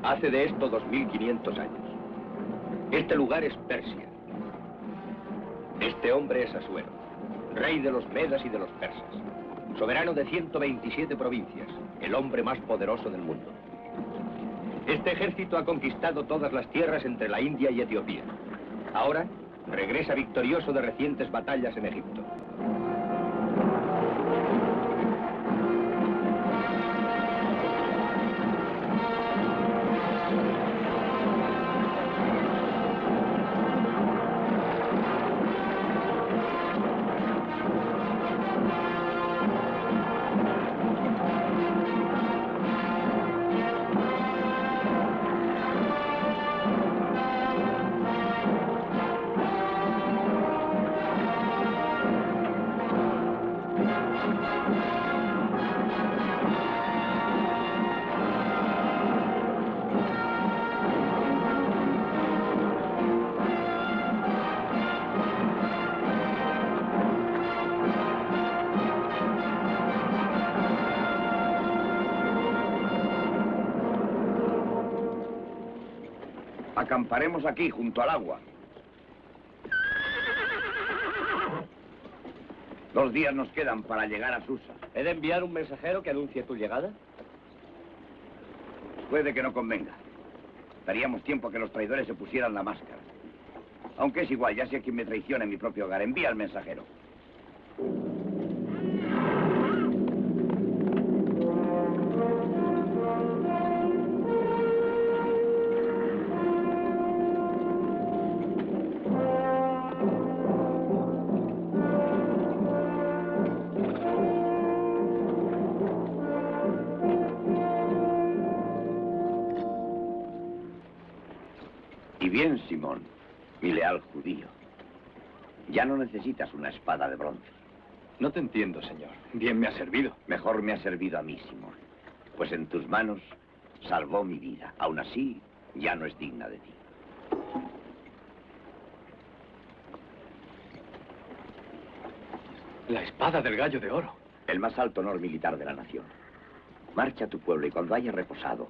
Hace de esto 2500 años. Este lugar es Persia. Este hombre es Asuero, rey de los medas y de los persas. Soberano de 127 provincias, el hombre más poderoso del mundo. Este ejército ha conquistado todas las tierras entre la India y Etiopía. Ahora regresa victorioso de recientes batallas en Egipto. Acamparemos aquí, junto al agua. 2 días nos quedan para llegar a Susa. ¿He de enviar un mensajero que anuncie tu llegada? Puede que no convenga. Daríamos tiempo a que los traidores se pusieran la máscara. Aunque es igual, ya sé quién me traiciona en mi propio hogar. Envía al mensajero. Y bien, Simón, mi leal judío, ya no necesitas una espada de bronce. No te entiendo, señor. Bien me ha servido. Mejor me ha servido a mí, Simón, pues en tus manos salvó mi vida. Aún así, ya no es digna de ti. La espada del gallo de oro. El más alto honor militar de la nación. Marcha a tu pueblo y cuando hayas reposado,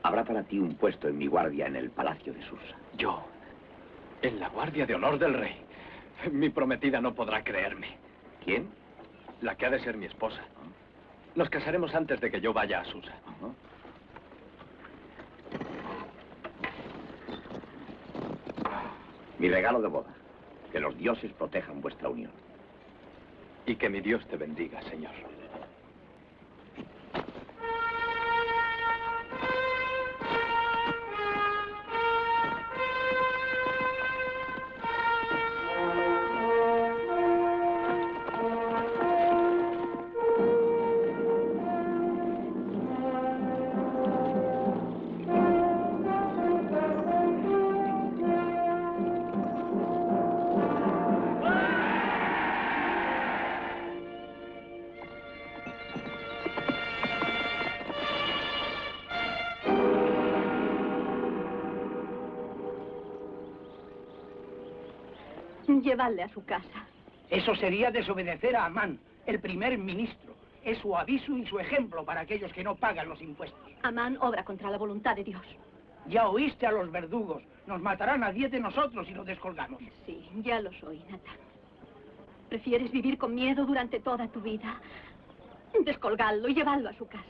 habrá para ti un puesto en mi guardia en el palacio de Susa. Yo, en la guardia de honor del rey. Mi prometida no podrá creerme. ¿Quién? La que ha de ser mi esposa. Nos casaremos antes de que yo vaya a Susa. Mi regalo de boda. Que los dioses protejan vuestra unión. Y que mi Dios te bendiga, señor. Llevarle a su casa. Eso sería desobedecer a Amán, el primer ministro. Es su aviso y su ejemplo para aquellos que no pagan los impuestos. Amán obra contra la voluntad de Dios. Ya oíste a los verdugos. Nos matarán a 10 de nosotros si lo descolgamos. Sí, ya lo oí, Natán. ¿Prefieres vivir con miedo durante toda tu vida? Descolgadlo y llevarlo a su casa.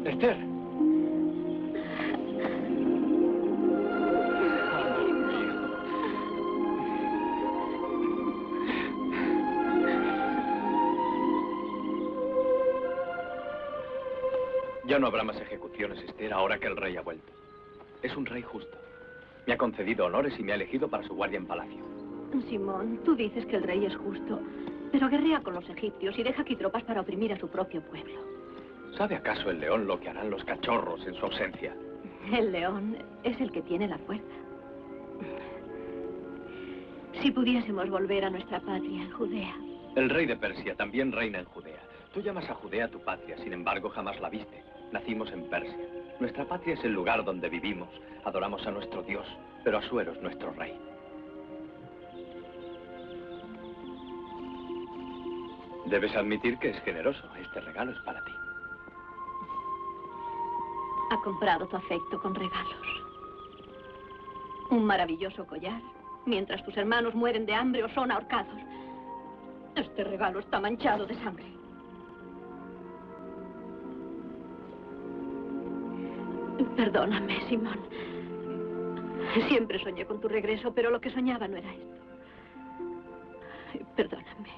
Esther. Ya no habrá más ejecuciones, Esther, ahora que el rey ha vuelto. Es un rey justo. Me ha concedido honores y me ha elegido para su guardia en palacio. Simón, tú dices que el rey es justo, pero guerrea con los egipcios y deja aquí tropas para oprimir a su propio pueblo. ¿Sabe acaso el león lo que harán los cachorros en su ausencia? El león es el que tiene la fuerza. Si pudiésemos volver a nuestra patria, en Judea. El rey de Persia también reina en Judea. Tú llamas a Judea tu patria, sin embargo jamás la viste. Nacimos en Persia. Nuestra patria es el lugar donde vivimos. Adoramos a nuestro Dios, pero Asuero es nuestro rey. Debes admitir que es generoso. Este regalo es para ti. Ha comprado tu afecto con regalos. Un maravilloso collar, mientras tus hermanos mueren de hambre o son ahorcados. Este regalo está manchado de sangre. Perdóname, Simón. Siempre soñé con tu regreso, pero lo que soñaba no era esto. Perdóname,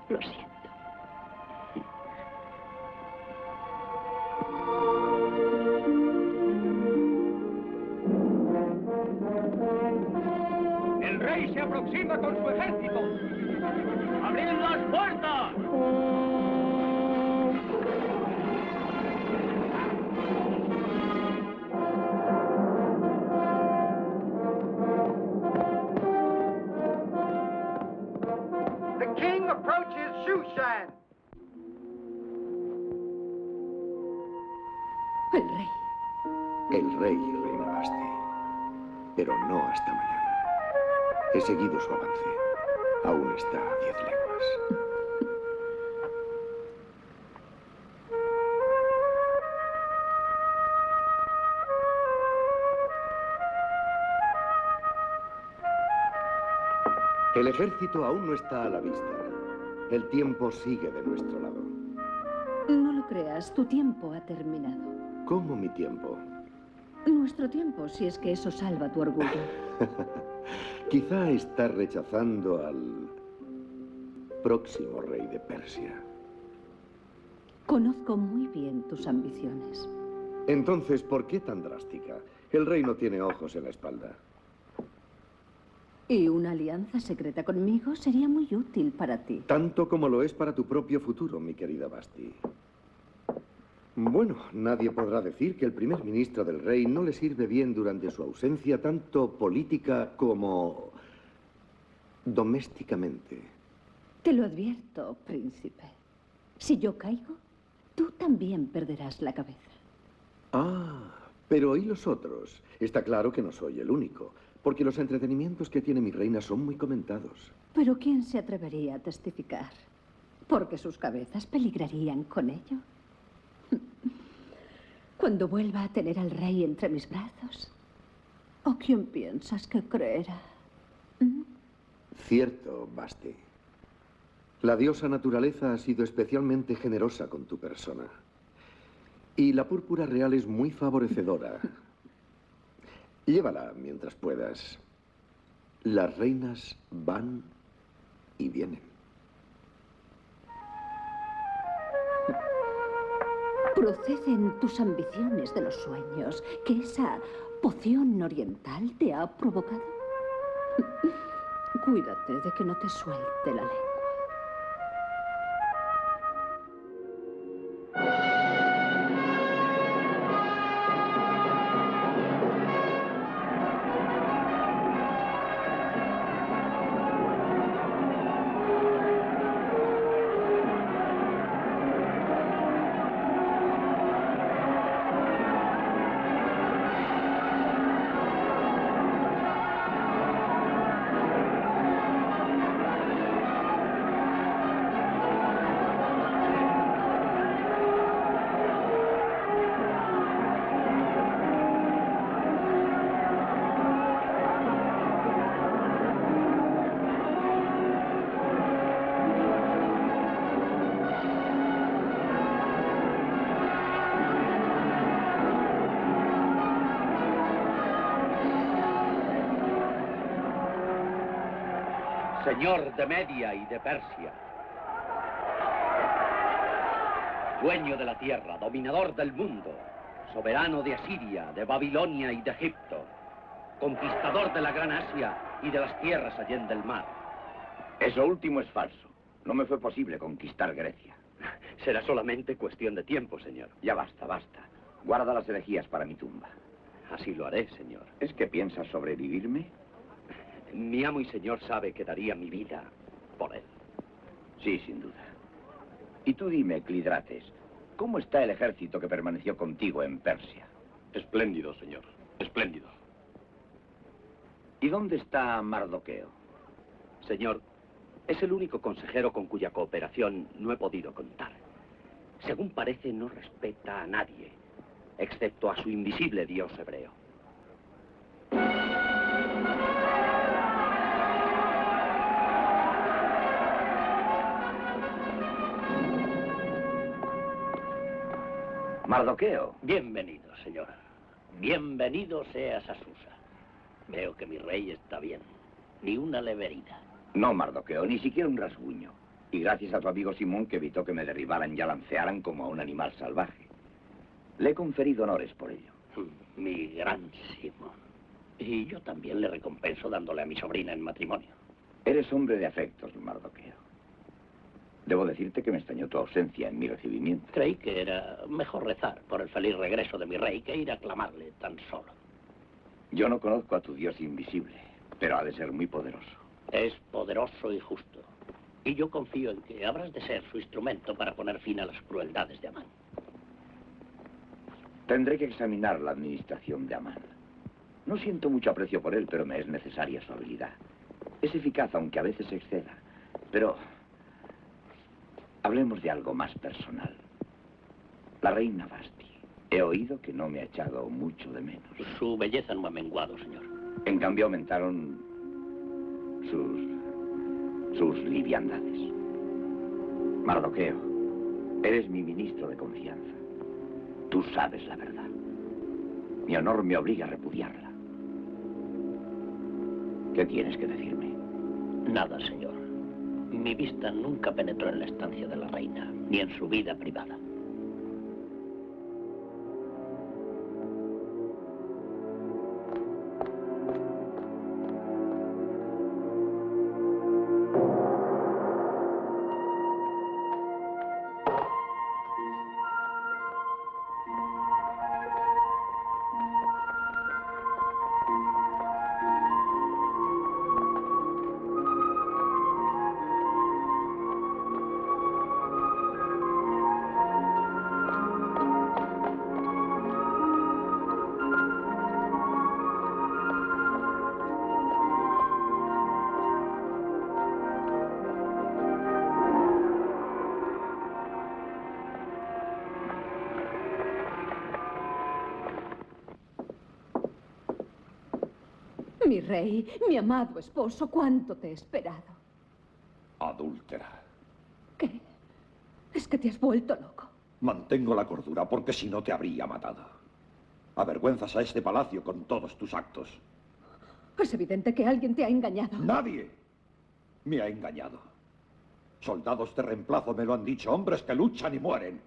lo siento. ¡El rey se aproxima con su ejército! ¡Abrid las puertas! The king approaches Shushan. El rey. El rey, reina Basti. Pero no hasta mañana. He seguido su avance. Aún está a 10 leguas. El ejército aún no está a la vista. El tiempo sigue de nuestro lado. No lo creas, tu tiempo ha terminado. ¿Cómo mi tiempo? Nuestro tiempo, si es que eso salva tu orgullo. Quizá está rechazando al próximo rey de Persia. Conozco muy bien tus ambiciones. Entonces, ¿por qué tan drástica? El rey no tiene ojos en la espalda. Y una alianza secreta conmigo sería muy útil para ti. Tanto como lo es para tu propio futuro, mi querida Basti. Bueno, nadie podrá decir que el primer ministro del rey no le sirve bien durante su ausencia, tanto política como domésticamente. Te lo advierto, príncipe. Si yo caigo, tú también perderás la cabeza. Ah, pero ¿y los otros? Está claro que no soy el único, porque los entretenimientos que tiene mi reina son muy comentados. Pero ¿quién se atrevería a testificar? Porque sus cabezas peligrarían con ello. Cuando vuelva a tener al rey entre mis brazos, ¿o quién piensas que creerá? Cierto, Basti. La diosa naturaleza ha sido especialmente generosa con tu persona. Y la púrpura real es muy favorecedora. Llévala mientras puedas. Las reinas van y vienen. Proceden tus ambiciones de los sueños que esa poción oriental te ha provocado. Cuídate de que no te suelte la lengua. Señor de Media y de Persia, dueño de la tierra, dominador del mundo, soberano de Asiria, de Babilonia y de Egipto, conquistador de la Gran Asia y de las tierras allende el mar. Eso último es falso. No me fue posible conquistar Grecia. Será solamente cuestión de tiempo, señor. Ya basta, basta. Guarda las herejías para mi tumba. Así lo haré, señor. ¿Es que piensas sobrevivirme? Mi amo y señor sabe que daría mi vida por él. Sí, sin duda. Y tú dime, Clidrates, ¿cómo está el ejército que permaneció contigo en Persia? Espléndido, señor. Espléndido. ¿Y dónde está Mardoqueo? Señor, Es el único consejero con cuya cooperación no he podido contar. Según parece, no respeta a nadie, excepto a su invisible dios hebreo. Mardoqueo. Bienvenido, señora. Bienvenido seas a Susa. Veo que mi rey está bien. Ni una leve herida. No, Mardoqueo, ni siquiera un rasguño. Y gracias a tu amigo Simón, que evitó que me derribaran y alancearan como a un animal salvaje. Le he conferido honores por ello. Mi gran Simón. Y yo también le recompenso dándole a mi sobrina en matrimonio. Eres hombre de afectos, Mardoqueo. Debo decirte que me extrañó tu ausencia en mi recibimiento. Creí que era mejor rezar por el feliz regreso de mi rey que ir a clamarle tan solo. Yo no conozco a tu Dios invisible, pero ha de ser muy poderoso. Es poderoso y justo. Y yo confío en que habrás de ser su instrumento para poner fin a las crueldades de Amán. Tendré que examinar la administración de Amán. No siento mucho aprecio por él, pero me es necesaria su habilidad. Es eficaz, aunque a veces exceda. Pero hablemos de algo más personal. La reina Vashti. He oído que no me ha echado mucho de menos. Su belleza no ha menguado, señor. En cambio, aumentaron sus liviandades. Mardoqueo, eres mi ministro de confianza. Tú sabes la verdad. Mi honor me obliga a repudiarla. ¿Qué tienes que decirme? Nada, señor. Mi vista nunca penetró en la estancia de la reina, ni en su vida privada. Mi rey, mi amado esposo, ¿cuánto te he esperado? Adúltera. ¿Qué? ¿Es que te has vuelto loco? Mantengo la cordura porque si no te habría matado. Avergüenzas a este palacio con todos tus actos. Es evidente que alguien te ha engañado. ¡Nadie me ha engañado! Soldados de reemplazo me lo han dicho, hombres que luchan y mueren.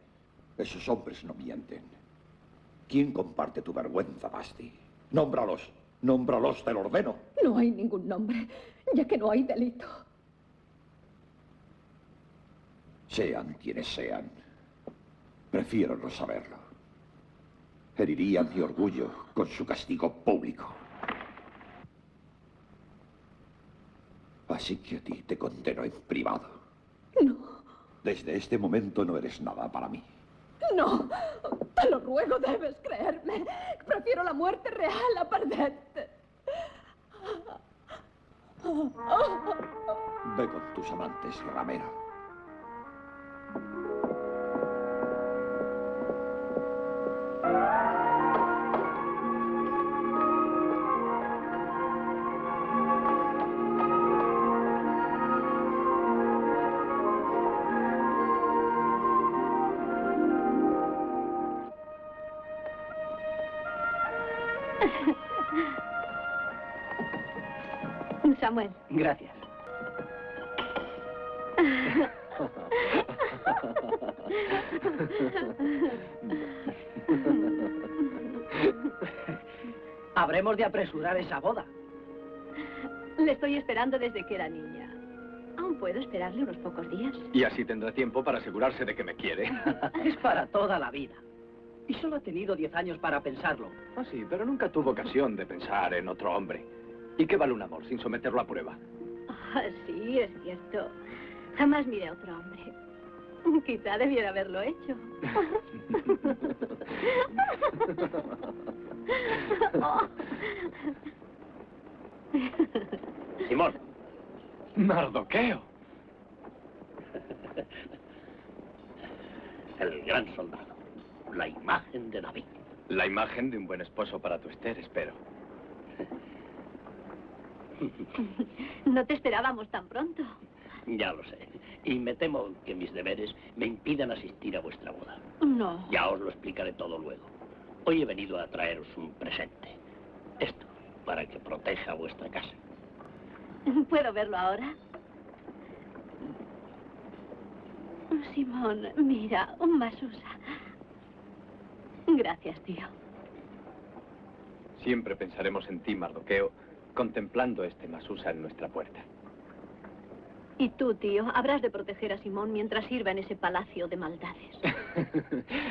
Esos hombres no mienten. ¿Quién comparte tu vergüenza, Vashti? Nómbralos. Nómbralos, te lo ordeno. No hay ningún nombre, ya que no hay delito. Sean quienes sean, prefiero no saberlo. Herirían mi orgullo con su castigo público. Así que a ti te condeno en privado. No. Desde este momento no eres nada para mí. No, te lo ruego, debes creerme. Prefiero la muerte real a perderte. Ve con tus amantes, ramero. Samuel. Gracias. Habremos de apresurar esa boda. Le estoy esperando desde que era niña. Aún puedo esperarle unos pocos días. Y así tendrá tiempo para asegurarse de que me quiere. Es para toda la vida. Y solo ha tenido 10 años para pensarlo. Ah, sí, pero nunca tuvo ocasión de pensar en otro hombre. ¿Y qué vale un amor sin someterlo a prueba? Ah, sí, es cierto. Jamás miré a otro hombre. Quizá debiera haberlo hecho. Simón. Mardoqueo. El gran soldado. La imagen de David. La imagen de un buen esposo para tu Esther, espero. No te esperábamos tan pronto. Ya lo sé. Y me temo que mis deberes me impidan asistir a vuestra boda. No. Ya os lo explicaré todo luego. Hoy he venido a traeros un presente. Esto, para que proteja vuestra casa. ¿Puedo verlo ahora? Simón, mira, un Masusa. Gracias, tío. Siempre pensaremos en ti, Mardoqueo, contemplando este Masusa en nuestra puerta. Y tú, tío, habrás de proteger a Simón mientras sirva en ese palacio de maldades.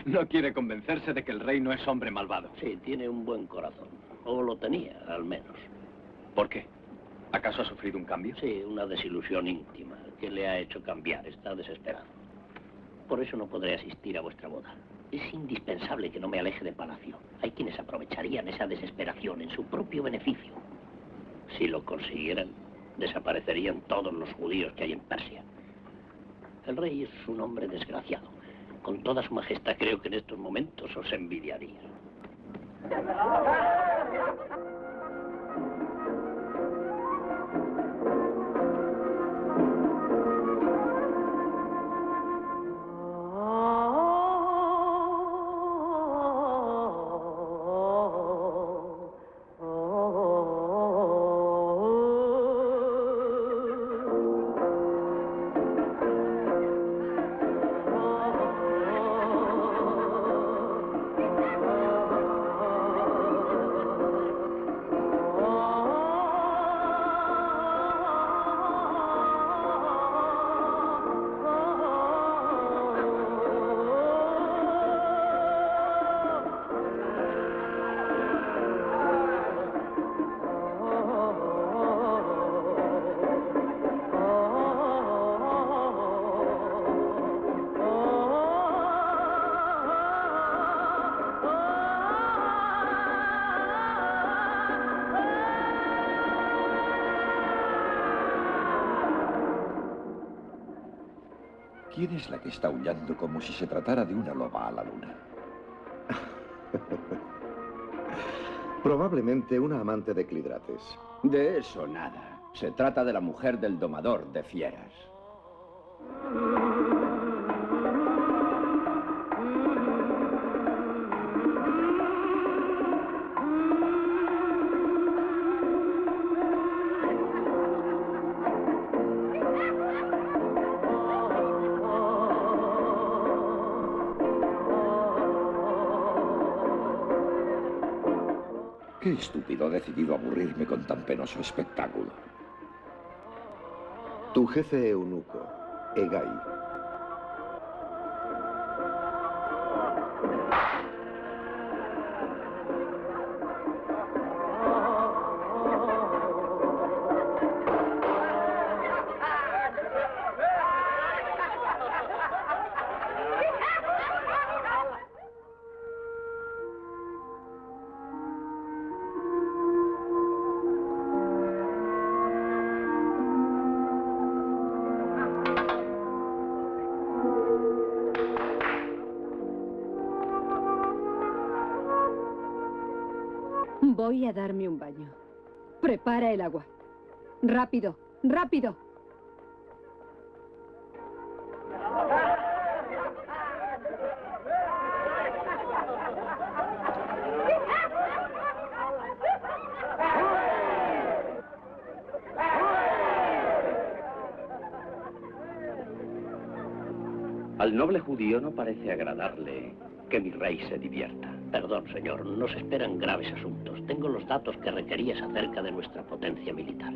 No quiere convencerse de que el rey no es hombre malvado. Sí, tiene un buen corazón. O lo tenía, al menos. ¿Por qué? ¿Acaso ha sufrido un cambio? Sí, una desilusión íntima que le ha hecho cambiar. Está desesperado. Por eso no podré asistir a vuestra boda. Es indispensable que no me aleje del palacio. Hay quienes aprovecharían esa desesperación en su propio beneficio. Si lo consiguieran, desaparecerían todos los judíos que hay en Persia. El rey es un hombre desgraciado. Con toda su majestad creo que en estos momentos os envidiaría. ¿Quién es la que está aullando como si se tratara de una loba a la luna? Probablemente una amante de Clidrates. De eso nada. Se trata de la mujer del domador de fieras. Qué estúpido ha decidido aburrirme con tan penoso espectáculo. Tu jefe eunuco, Hegai. Voy a darme un baño. Prepara el agua. Rápido, rápido. Al noble judío no parece agradarle que mi rey se divierta. Perdón, señor, nos esperan graves asuntos. Tengo los datos que requerías acerca de nuestra potencia militar.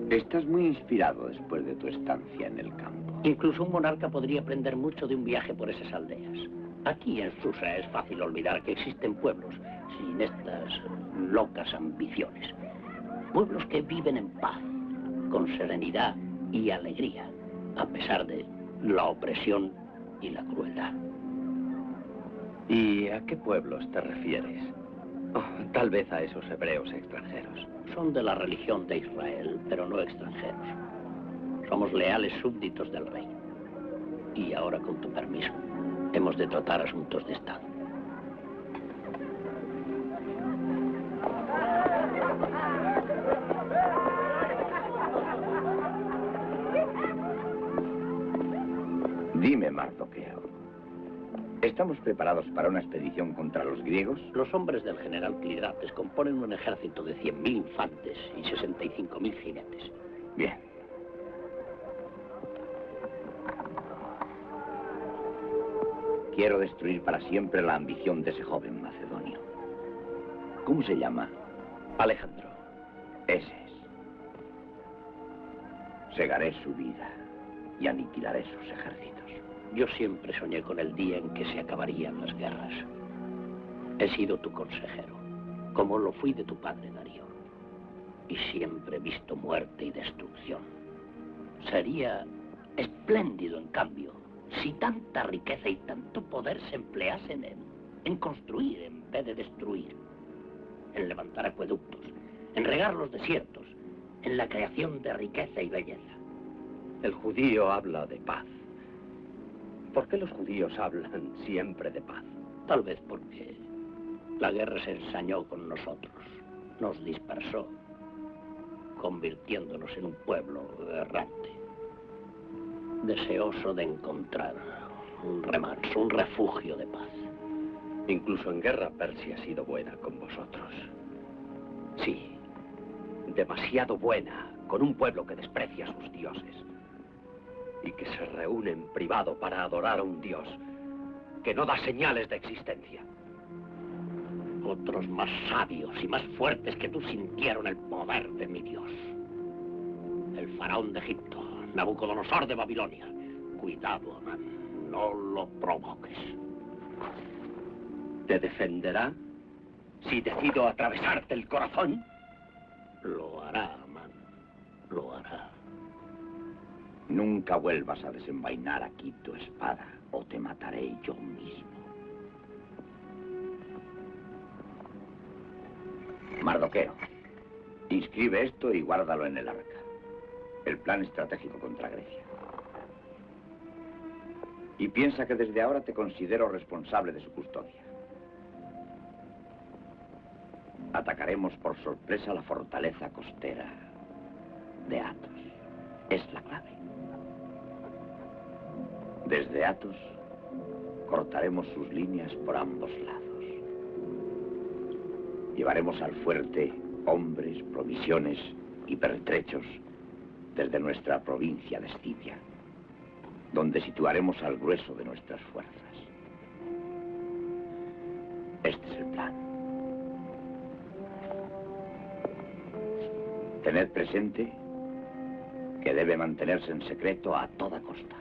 Estás muy inspirado después de tu estancia en el campo. Incluso un monarca podría aprender mucho de un viaje por esas aldeas. Aquí en Susa es fácil olvidar que existen pueblos sin estas locas ambiciones. Pueblos que viven en paz, con serenidad y alegría, a pesar de la opresión y la crueldad. ¿Y a qué pueblos te refieres? Oh, tal vez a esos hebreos extranjeros. Son de la religión de Israel, pero no extranjeros. Somos leales súbditos del rey. Y ahora, con tu permiso, hemos de tratar asuntos de Estado. Dime, Mardoqueo, ¿estamos preparados para una expedición contra los griegos? Los hombres del general Clirates componen un ejército de 100.000 infantes y 65.000 jinetes. Bien. Quiero destruir para siempre la ambición de ese joven macedonio. ¿Cómo se llama? Alejandro. Ese es. Segaré su vida y aniquilaré sus ejércitos. Yo siempre soñé con el día en que se acabarían las guerras. He sido tu consejero, como lo fui de tu padre Darío. Y siempre he visto muerte y destrucción. Sería espléndido, en cambio, si tanta riqueza y tanto poder se empleasen en construir en vez de destruir, en levantar acueductos, en regar los desiertos, en la creación de riqueza y belleza. El judío habla de paz. ¿Por qué los judíos hablan siempre de paz? Tal vez porque la guerra se ensañó con nosotros, nos dispersó, convirtiéndonos en un pueblo errante, deseoso de encontrar un remanso, un refugio de paz. Incluso en guerra Persia ha sido buena con vosotros. Sí, demasiado buena con un pueblo que desprecia a sus dioses y que se reúne en privado para adorar a un dios que no da señales de existencia. Otros más sabios y más fuertes que tú sintieron el poder de mi dios. El faraón de Egipto, Nabucodonosor de Babilonia. Cuidado, Amán, no lo provoques. ¿Te defenderá si decido atravesarte el corazón? Lo hará, Amán, lo hará. Nunca vuelvas a desenvainar aquí tu espada o te mataré yo mismo. Mardoqueo, inscribe esto y guárdalo en el arca. El plan estratégico contra Grecia. Y piensa que desde ahora te considero responsable de su custodia. Atacaremos por sorpresa la fortaleza costera de Athos. Es la clave. Desde Athos cortaremos sus líneas por ambos lados. Llevaremos al fuerte hombres, provisiones y pertrechos desde nuestra provincia de Escitia, donde situaremos al grueso de nuestras fuerzas. Este es el plan. Tened presente que debe mantenerse en secreto a toda costa.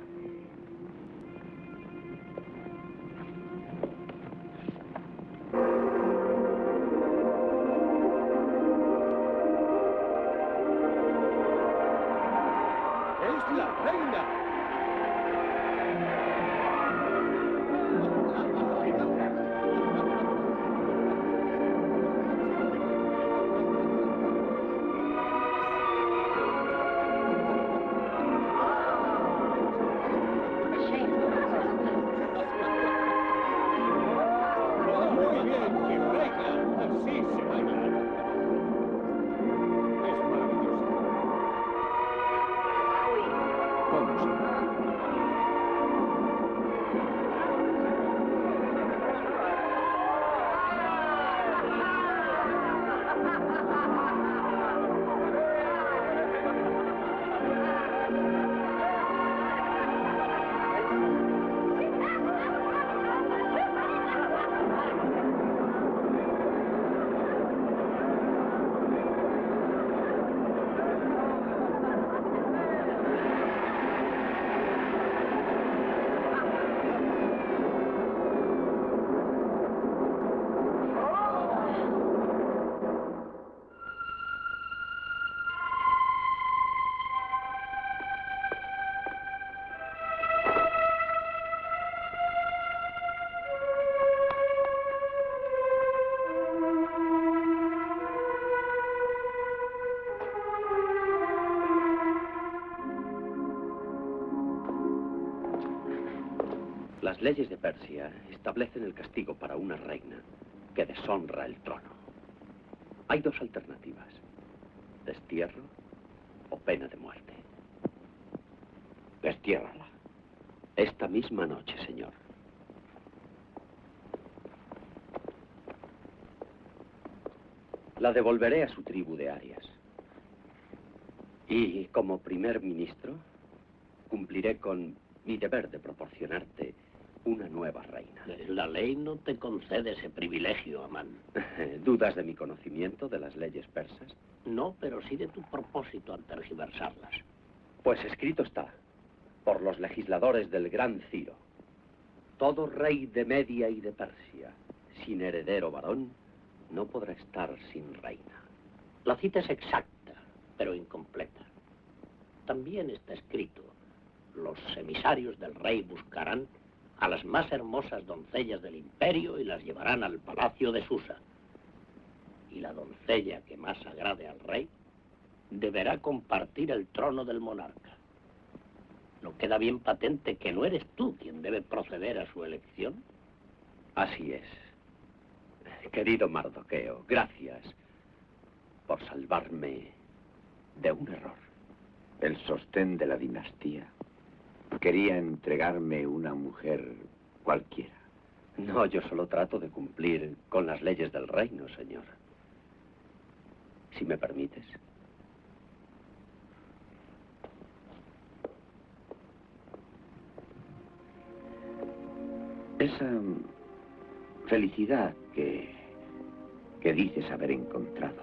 ¡Es la reina! Muy bien, mi reina. Así se baila. Es maravilloso. Vamos. Las leyes de Persia establecen el castigo para una reina que deshonra el trono. Hay dos alternativas: destierro o pena de muerte. Destiérrala. Esta misma noche, señor. La devolveré a su tribu de Arias. Y como primer ministro, cumpliré con mi deber de proporcionarte una nueva reina. La ley no te concede ese privilegio, Amán. ¿Dudas de mi conocimiento de las leyes persas? No, pero sí de tu propósito al tergiversarlas. Pues escrito está, por los legisladores del gran Ciro: todo rey de Media y de Persia, sin heredero varón, no podrá estar sin reina. La cita es exacta, pero incompleta. También está escrito: los emisarios del rey buscarán a las más hermosas doncellas del imperio y las llevarán al palacio de Susa. Y la doncella que más agrade al rey deberá compartir el trono del monarca. ¿No queda bien patente que no eres tú quien debe proceder a su elección? Así es. Querido Mardoqueo, gracias por salvarme de un error. El sostén de la dinastía quería entregarme una mujer cualquiera. No, yo solo trato de cumplir con las leyes del reino, señor. Si me permites. Esa felicidad que dices haber encontrado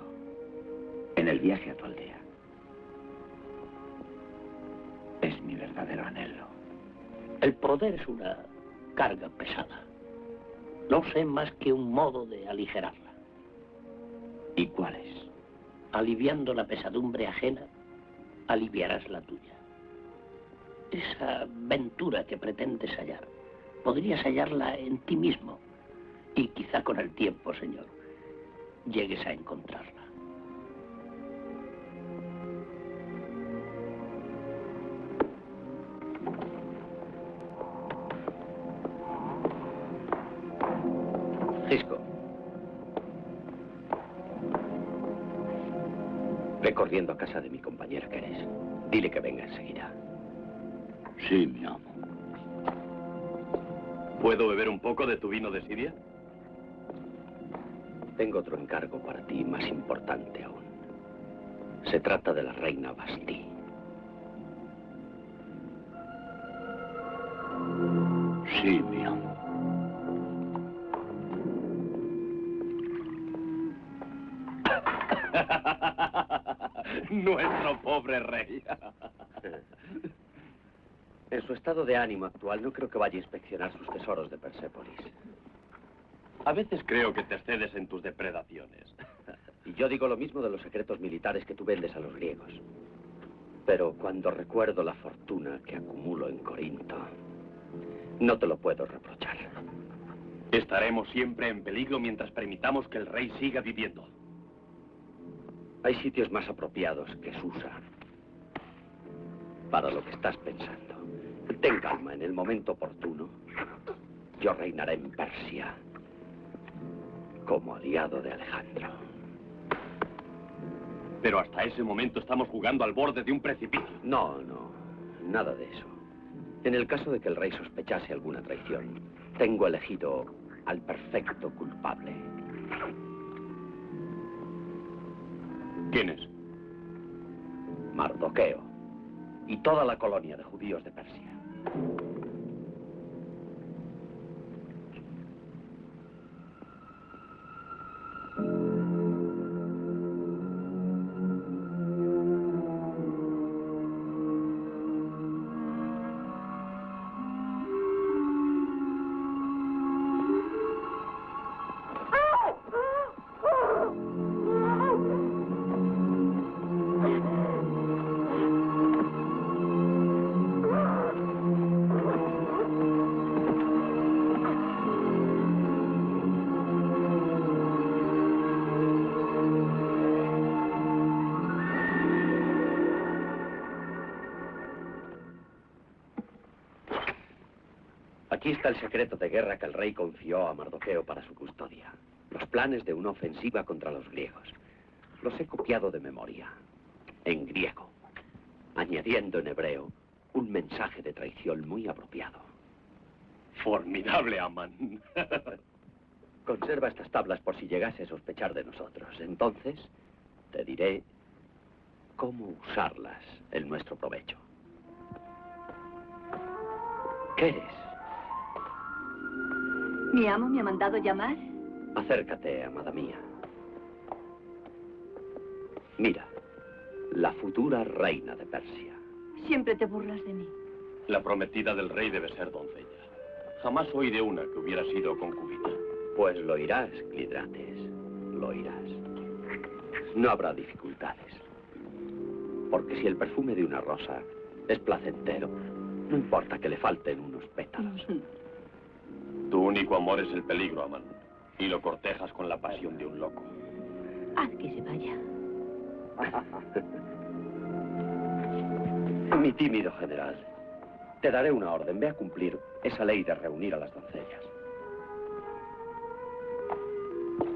en el viaje a tu aldea es mi verdadero anhelo. El poder es una carga pesada. No sé más que un modo de aligerarla. ¿Y cuál es? Aliviando la pesadumbre ajena, aliviarás la tuya. Esa ventura que pretendes hallar, podrías hallarla en ti mismo. Y quizá con el tiempo, señor, llegues a encontrarla. Cisco. Ve corriendo a casa de mi compañera Keres. Dile que venga enseguida. Sí, mi amo. ¿Puedo beber un poco de tu vino de Siria? Tengo otro encargo para ti, más importante aún. Se trata de la reina Basti. Sí, mi amo. Nuestro pobre rey. En su estado de ánimo actual, no creo que vaya a inspeccionar sus tesoros de Persépolis. A veces creo que te excedes en tus depredaciones. Y yo digo lo mismo de los secretos militares que tú vendes a los griegos. Pero cuando recuerdo la fortuna que acumulo en Corinto, no te lo puedo reprochar. Estaremos siempre en peligro mientras permitamos que el rey siga viviendo. Hay sitios más apropiados que Susa para lo que estás pensando. Ten calma, en el momento oportuno, yo reinaré en Persia como aliado de Alejandro. Pero hasta ese momento estamos jugando al borde de un precipicio. No, nada de eso. En el caso de que el rey sospechase alguna traición, tengo elegido al perfecto culpable. ¿Quién es? Mardoqueo y toda la colonia de judíos de Persia. Aquí está el secreto de guerra que el rey confió a Mardoqueo para su custodia. Los planes de una ofensiva contra los griegos. Los he copiado de memoria, en griego, añadiendo en hebreo un mensaje de traición muy apropiado. Formidable, Amán. Conserva estas tablas por si llegase a sospechar de nosotros. Entonces, te diré cómo usarlas en nuestro provecho. ¿Qué eres? ¿Mi amo me ha mandado llamar? Acércate, amada mía. Mira, la futura reina de Persia. Siempre te burlas de mí. La prometida del rey debe ser doncella. Jamás oí de una que hubiera sido concubina. Pues lo irás, Clidrates. Lo irás. No habrá dificultades. Porque si el perfume de una rosa es placentero, no importa que le falten unos pétalos. Tu único amor es el peligro, Amán. Y lo cortejas con la pasión de un loco. Haz que se vaya. Mi tímido general, te daré una orden. Ve a cumplir esa ley de reunir a las doncellas.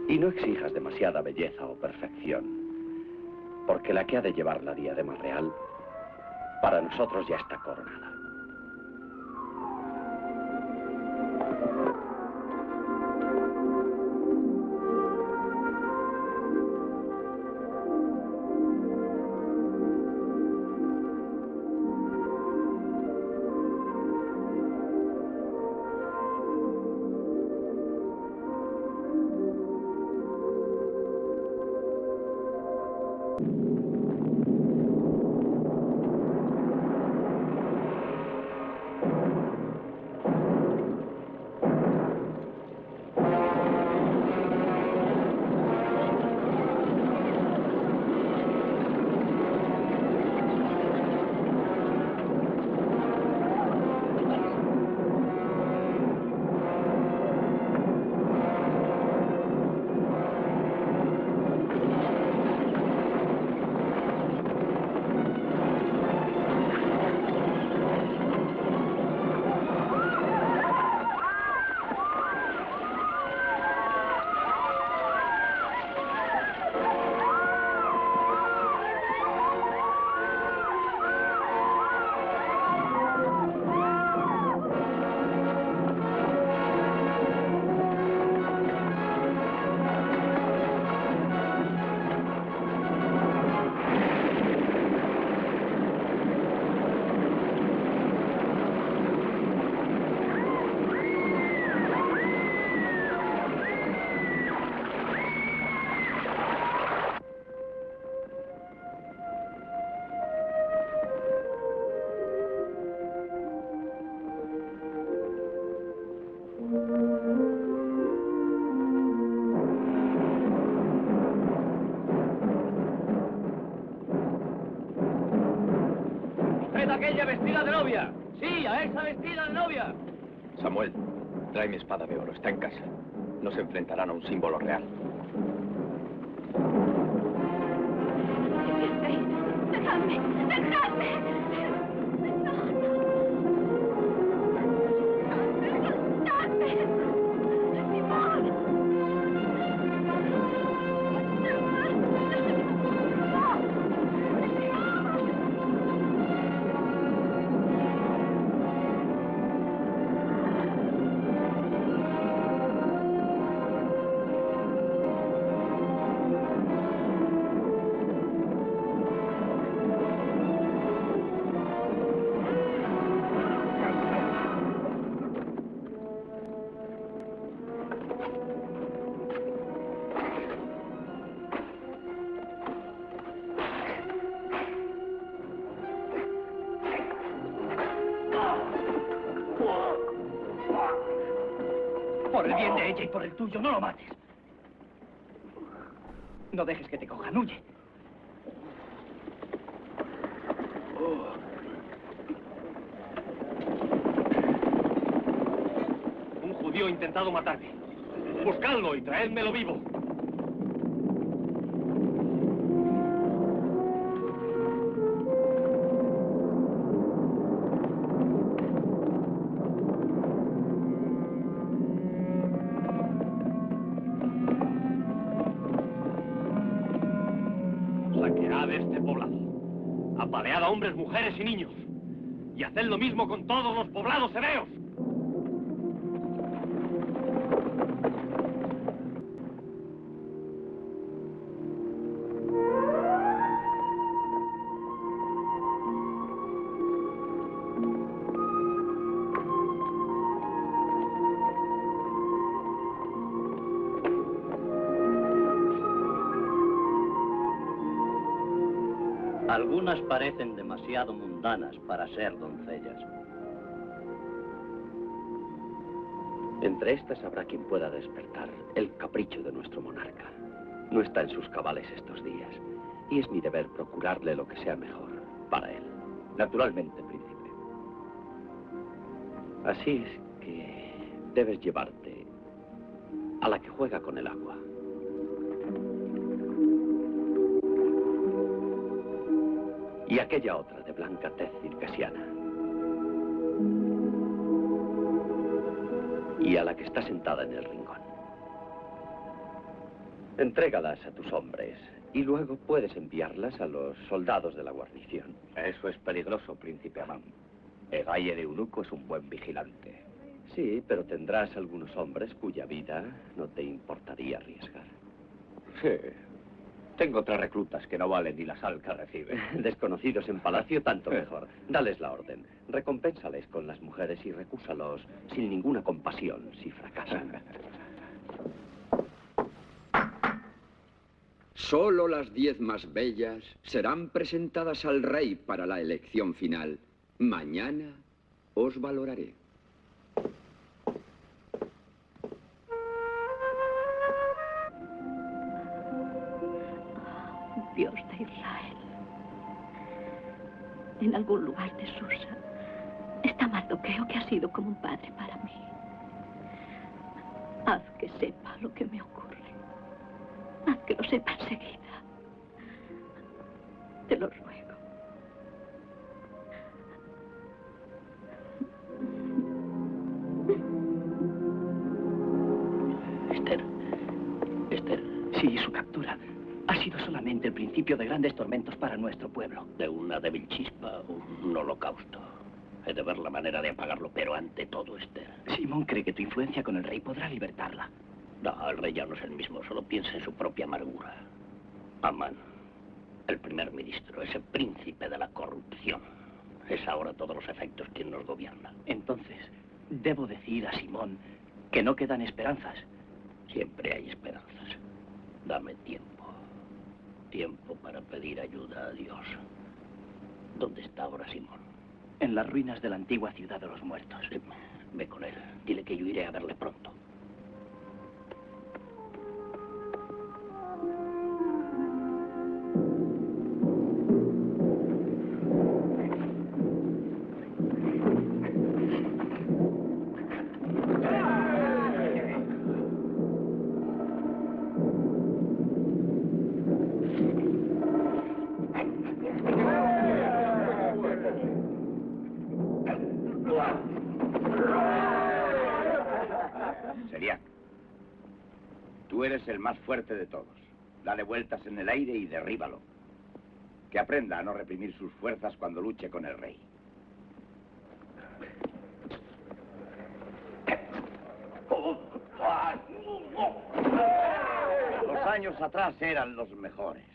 Y no exijas demasiada belleza o perfección, porque la que ha de llevar la diadema real, para nosotros ya está coronada. Aquella vestida de novia. Sí, a esa vestida de novia. Samuel, trae mi espada de oro. Está en casa. No se enfrentarán a un símbolo real. ¡Dejadme! ¡Dejadme! Por el bien de ella y por el tuyo, no lo mates. No dejes que te cojan, huye. Un judío ha intentado matarme. Buscadlo y traédmelo vivo. Apalead a hombres, mujeres y niños. Y haced lo mismo con todos los poblados hebreos. Algunas parecen demasiado mundanas para ser doncellas. Entre estas habrá quien pueda despertar el capricho de nuestro monarca. No está en sus cabales estos días, y es mi deber procurarle lo que sea mejor para él. Naturalmente, príncipe. Así es que debes llevarte a la que juega con el agua. Y aquella otra de blanca tez circasiana. Y a la que está sentada en el rincón. Entrégalas a tus hombres y luego puedes enviarlas a los soldados de la guarnición. Eso es peligroso, príncipe Amán. El aye de eunuco es un buen vigilante. Sí, pero tendrás algunos hombres cuya vida no te importaría arriesgar. Sí. Tengo 3 reclutas que no valen ni la sal que reciben. Desconocidos en palacio, tanto mejor. Dales la orden. Recompénsales con las mujeres y recúsalos sin ninguna compasión si fracasan. Solo las 10 más bellas serán presentadas al rey para la elección final. Mañana os valoraré. Dios de Israel. En algún lugar de Susa está Mardoqueo, que ha sido como un padre para mí. Haz que sepa lo que me ocurre. Haz que lo sepa enseguida. Te lo ruego. Esther, sí, su captura ha sido solamente el principio de grandes tormentos para nuestro pueblo. De una débil chispa, un holocausto. He de ver la manera de apagarlo, pero ante todo, Esther. Simón cree que tu influencia con el rey podrá libertarla. No, el rey ya no es el mismo, solo piensa en su propia amargura. Amán, el primer ministro, ese príncipe de la corrupción, es ahora a todos los efectos quien nos gobierna. Entonces, debo decir a Simón que no quedan esperanzas. Siempre hay esperanzas. Dame tiempo. Tiempo para pedir ayuda a Dios. ¿Dónde está ahora Simón? En las ruinas de la antigua ciudad de los muertos. Sí, ve con él. Dile que yo iré a verle pronto. Seriac, tú eres el más fuerte de todos. Dale vueltas en el aire y derríbalo. Que aprenda a no reprimir sus fuerzas cuando luche con el rey. Los años atrás eran los mejores.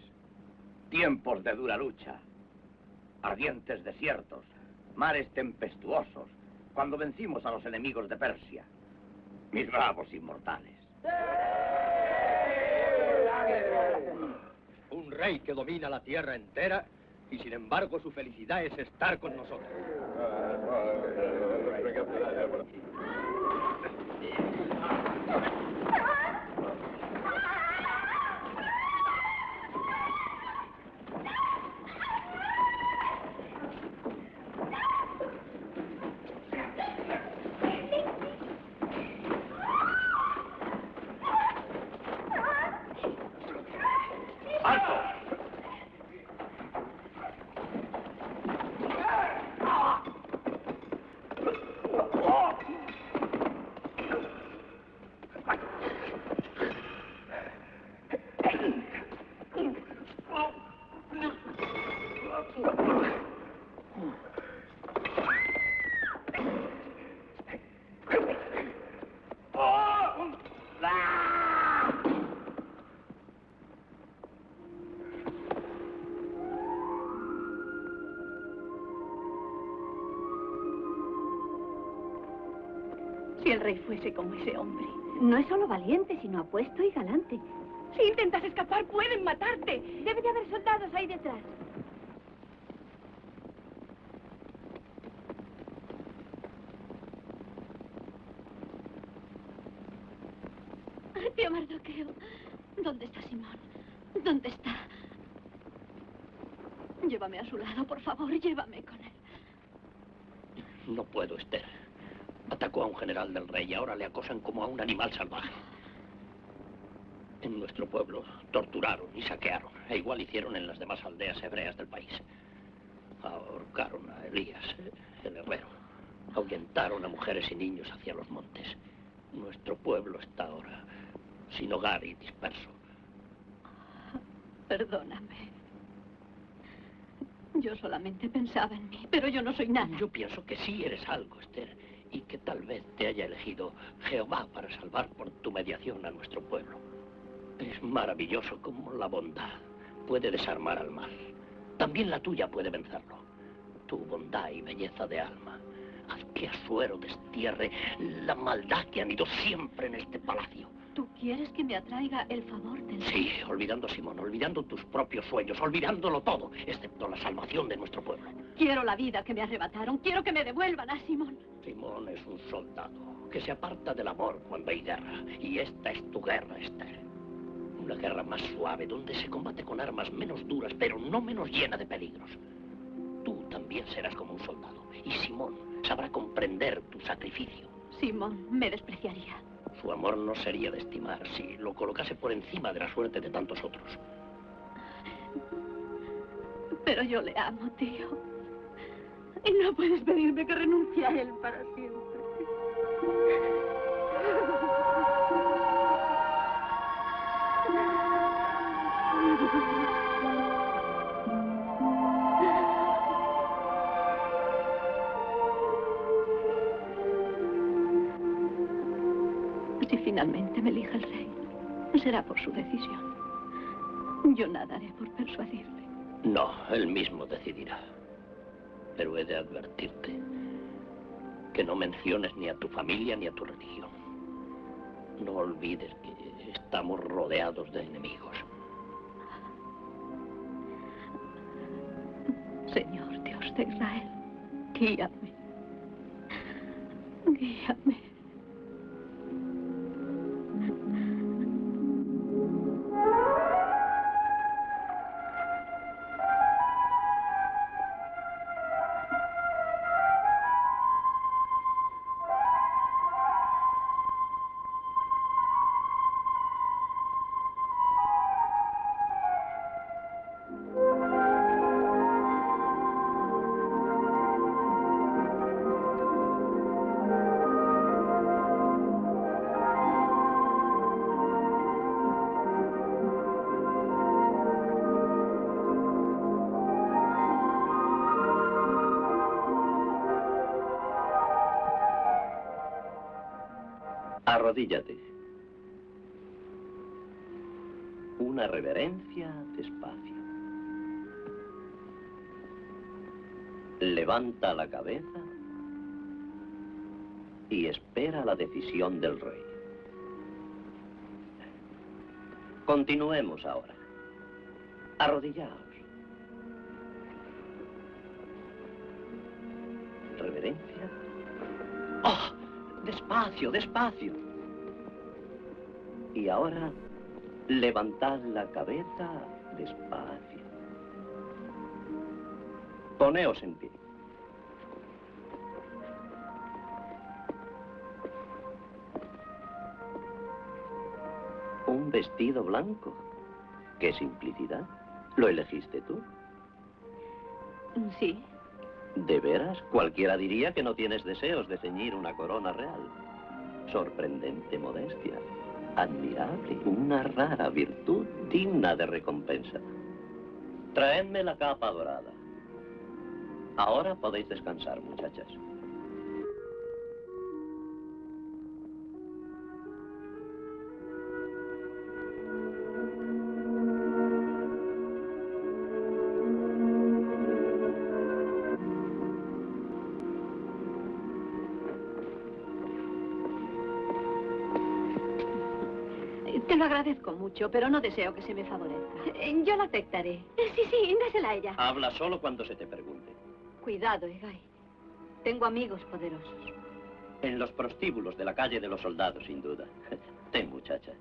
Tiempos de dura lucha. Ardientes desiertos. Mares tempestuosos. Cuando vencimos a los enemigos de Persia. Mis bravos inmortales. Un rey que domina la tierra entera y sin embargo su felicidad es estar con nosotros. Si el rey fuese como ese hombre. No es solo valiente, sino apuesto y galante. Si intentas escapar, pueden matarte. Debe de haber soldados ahí detrás. Tío Mardoqueo, ¿dónde está Simón? ¿Dónde está? Llévame a su lado, por favor, llévame con él. No puedo, Esther. Atacó a un general del rey y ahora le acosan como a un animal salvaje. En nuestro pueblo torturaron y saquearon, e igual hicieron en las demás aldeas hebreas del país. Ahorcaron a Elías, el herrero. Ahuyentaron a mujeres y niños hacia los montes. Nuestro pueblo está ahora sin hogar y disperso. Perdóname. Yo solamente pensaba en mí, pero yo no soy nada. Yo pienso que sí eres algo, Esther, y que tal vez te haya elegido Jehová para salvar por tu mediación a nuestro pueblo. Es maravilloso cómo la bondad puede desarmar al mal. También la tuya puede vencerlo. Tu bondad y belleza de alma. Haz que Asuero destierre la maldad que han ido siempre en este palacio. ¿Tú quieres que me atraiga el favor del rey? Sí, olvidando a Simón, olvidando tus propios sueños, olvidándolo todo, excepto la salvación de nuestro pueblo. Quiero la vida que me arrebataron, quiero que me devuelvan a Simón. Simón es un soldado que se aparta del amor cuando hay guerra, y esta es tu guerra, Esther. Una guerra más suave, donde se combate con armas menos duras, pero no menos llena de peligros. Tú también serás como un soldado, y Simón sabrá comprender tu sacrificio. Simón me despreciaría. Su amor no sería de estimar si lo colocase por encima de la suerte de tantos otros. Pero yo le amo, tío. Y no puedes pedirme que renuncie a él para siempre. Si finalmente me elige el rey, será por su decisión. Yo nada haré por persuadirle. No, él mismo decidirá. Pero he de advertirte que no menciones ni a tu familia ni a tu religión. No olvides que estamos rodeados de enemigos. Señor Dios de Israel, guíame. Guíame. Arrodíllate. Una reverencia despacio. Levanta la cabeza y espera la decisión del rey. Continuemos ahora. Arrodillaos. Reverencia. ¡Oh! Despacio, despacio. Y ahora, levantad la cabeza despacio. Poneos en pie. Un vestido blanco. ¡Qué simplicidad! ¿Lo elegiste tú? Sí. ¿De veras? Cualquiera diría que no tienes deseos de ceñir una corona real. Sorprendente modestia. Admirable. Una rara virtud digna de recompensa. Traedme la capa dorada. Ahora podéis descansar, muchachas. Te lo agradezco mucho, pero no deseo que se me favorezca. Yo la aceptaré. Sí, désela a ella. Habla solo cuando se te pregunte. Cuidado, Egay. Tengo amigos poderosos. En los prostíbulos de la calle de los soldados, sin duda. Ten, muchacha.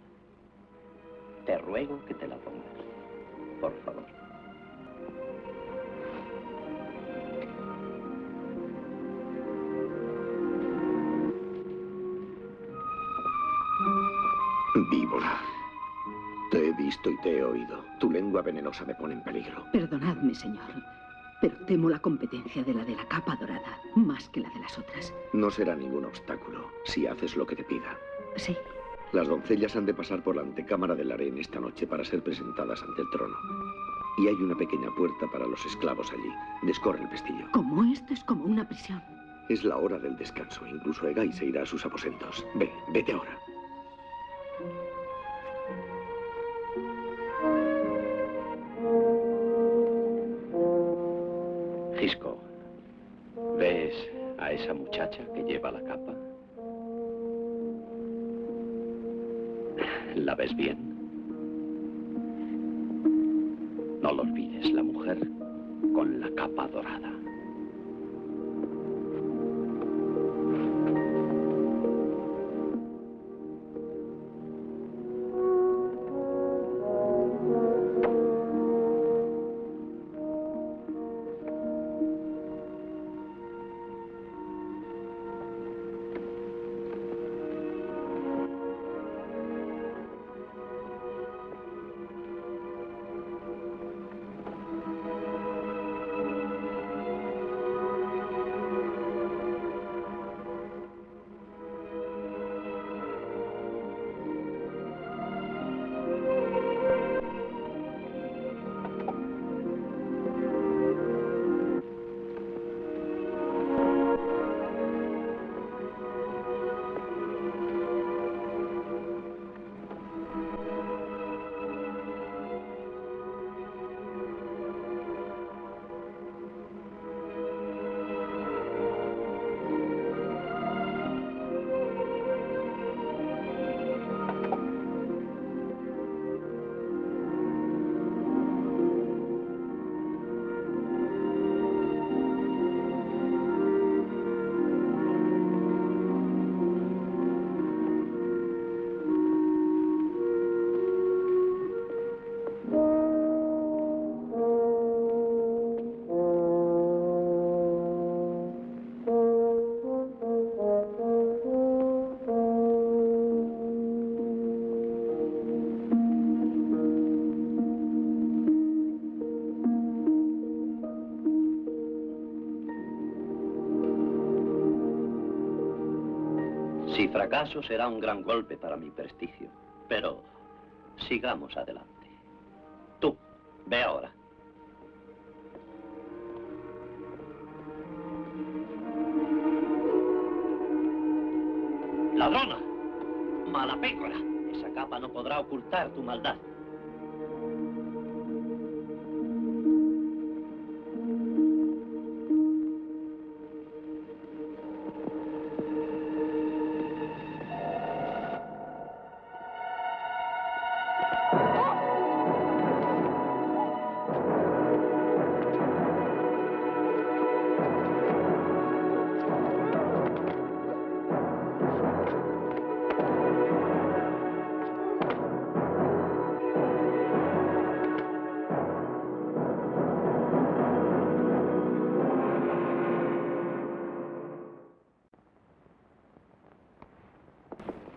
Te ruego que te la pongas. Por favor. Víbora. Te he visto y te he oído. Tu lengua venenosa me pone en peligro. Perdonadme, señor, pero temo la competencia de la capa dorada, más que la de las otras. No será ningún obstáculo, si haces lo que te pida. Sí. Las doncellas han de pasar por la antecámara del harén esta noche para ser presentadas ante el trono. Y hay una pequeña puerta para los esclavos allí. Descorre el pestillo. Como esto es como una prisión. Es la hora del descanso. Incluso Egay se irá a sus aposentos. Vete ahora. Gisco, ¿ves a esa muchacha que lleva la capa? ¿La ves bien? No lo olvides, la mujer con la capa dorada. Si fracaso será un gran golpe para mi prestigio, pero sigamos adelante. Tú, ve ahora. ¡Ladrona! ¡Mala pécora! Esa capa no podrá ocultar tu maldad.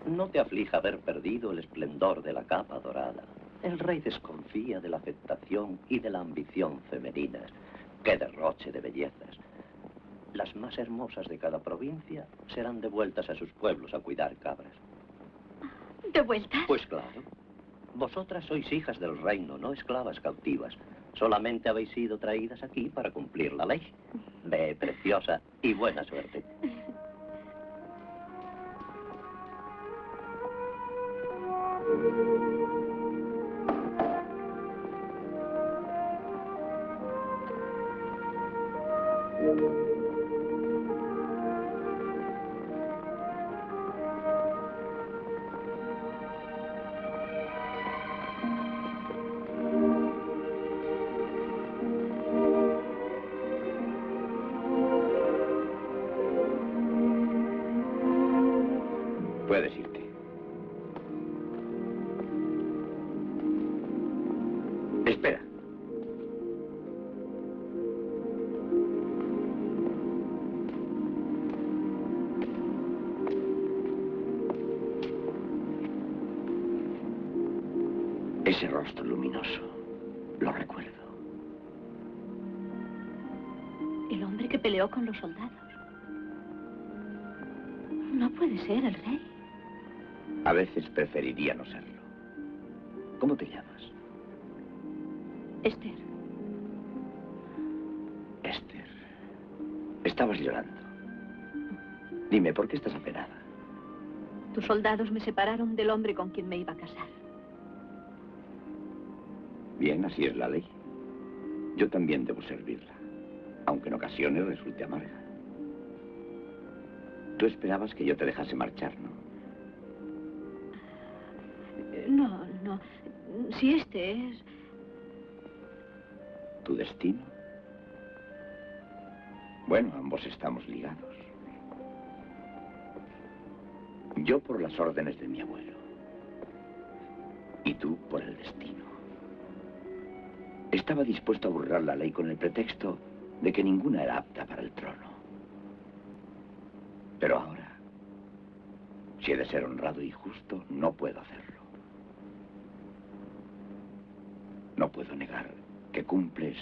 No te aflija haber perdido el esplendor de la capa dorada. El rey desconfía de la afectación y de la ambición femeninas. ¡Qué derroche de bellezas! Las más hermosas de cada provincia serán devueltas a sus pueblos a cuidar cabras. ¿Devueltas? Pues claro. Vosotras sois hijas del reino, no esclavas cautivas. Solamente habéis sido traídas aquí para cumplir la ley. Ve, preciosa, y buena suerte. Puedes irte. Espera. Ese rostro luminoso, lo recuerdo. El hombre que peleó con los soldados. No puede ser el rey. A veces preferiría no serlo. ¿Cómo te llamas? Esther. Esther. Estabas llorando. Dime, ¿por qué estás apenada? Tus soldados me separaron del hombre con quien me iba a casar. Bien, así es la ley. Yo también debo servirla, aunque en ocasiones resulte amarga. Tú esperabas que yo te dejase marchar, ¿no? No. Si este es... ¿Tu destino? Bueno, ambos estamos ligados. Yo por las órdenes de mi abuelo. Y tú por el destino. Estaba dispuesto a burlar la ley con el pretexto de que ninguna era apta para el trono. Pero ahora, si he de ser honrado y justo, no puedo hacerlo. No puedo negar que cumples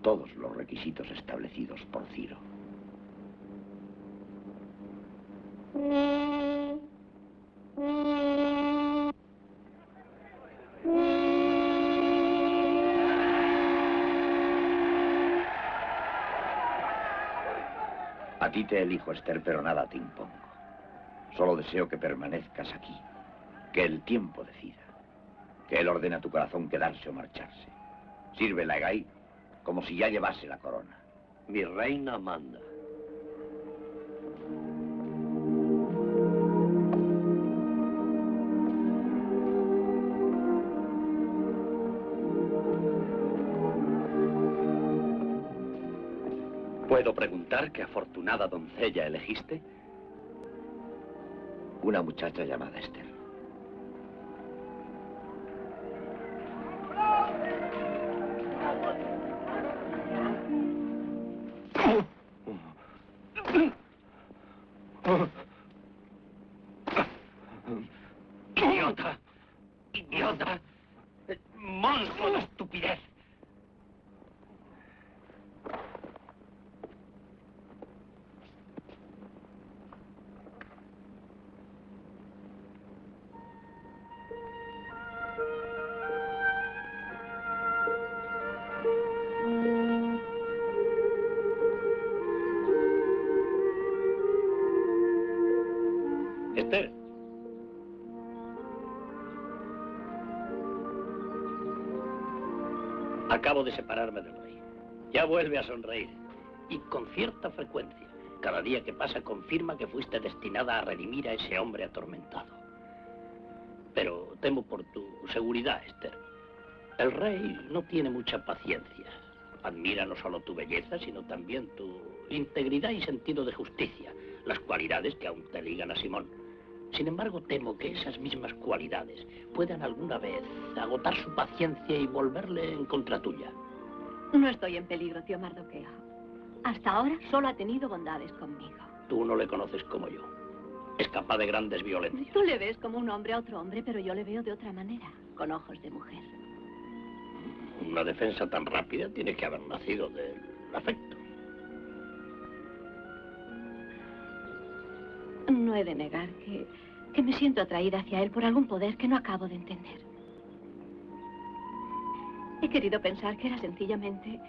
todos los requisitos establecidos por Ciro. A ti te elijo, Esther, pero nada te impongo. Solo deseo que permanezcas aquí, que el tiempo decida, que él ordene a tu corazón quedarse o marcharse. Sírvela a Hegai como si ya llevase la corona. Mi reina manda. ¿Puedo preguntar qué afortunada doncella elegiste? Una muchacha llamada Esther. ¡Idiota! ¡Idiota! ¡Monstruo de estupidez! Esther. Acabo de separarme del rey. Ya vuelve a sonreír. Y con cierta frecuencia. Cada día que pasa confirma que fuiste destinada a redimir a ese hombre atormentado. Pero temo por tu seguridad, Esther. El rey no tiene mucha paciencia. Admira no solo tu belleza, sino también tu integridad y sentido de justicia. Las cualidades que aún te ligan a Simón. Sin embargo, temo que esas mismas cualidades puedan alguna vez agotar su paciencia y volverle en contra tuya. No estoy en peligro, tío Mardoqueo. Hasta ahora solo ha tenido bondades conmigo. Tú no le conoces como yo. Es capaz de grandes violencias. Tú le ves como un hombre a otro hombre, pero yo le veo de otra manera, con ojos de mujer. Una defensa tan rápida tiene que haber nacido del afecto. No he de negar que me siento atraída hacia él por algún poder que no acabo de entender. He querido pensar que era sencillamente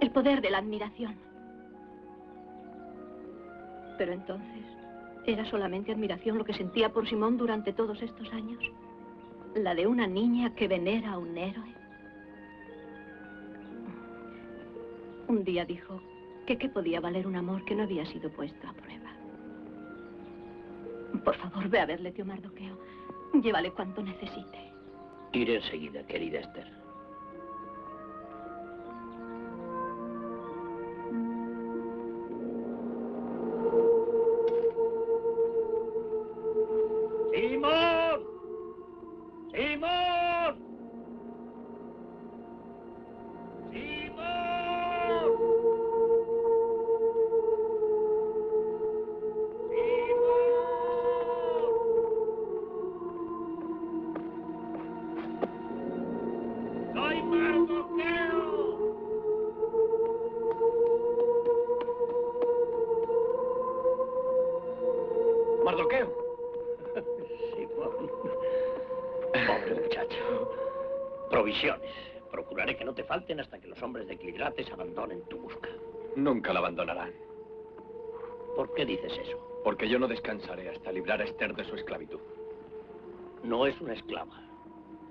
el poder de la admiración. Pero entonces, ¿era solamente admiración lo que sentía por Simón durante todos estos años? ¿La de una niña que venera a un héroe? Un día dijo que qué podía valer un amor que no había sido puesto a prueba. Por favor, ve a verle, tío Mardoqueo. Llévale cuanto necesite. Iré enseguida, querida Esther. Mardoqueo. Simón. Pobre muchacho. Provisiones. Procuraré que no te falten hasta que los hombres de Clidrates abandonen tu busca. Nunca la abandonarán. ¿Por qué dices eso? Porque yo no descansaré hasta librar a Esther de su esclavitud. No es una esclava.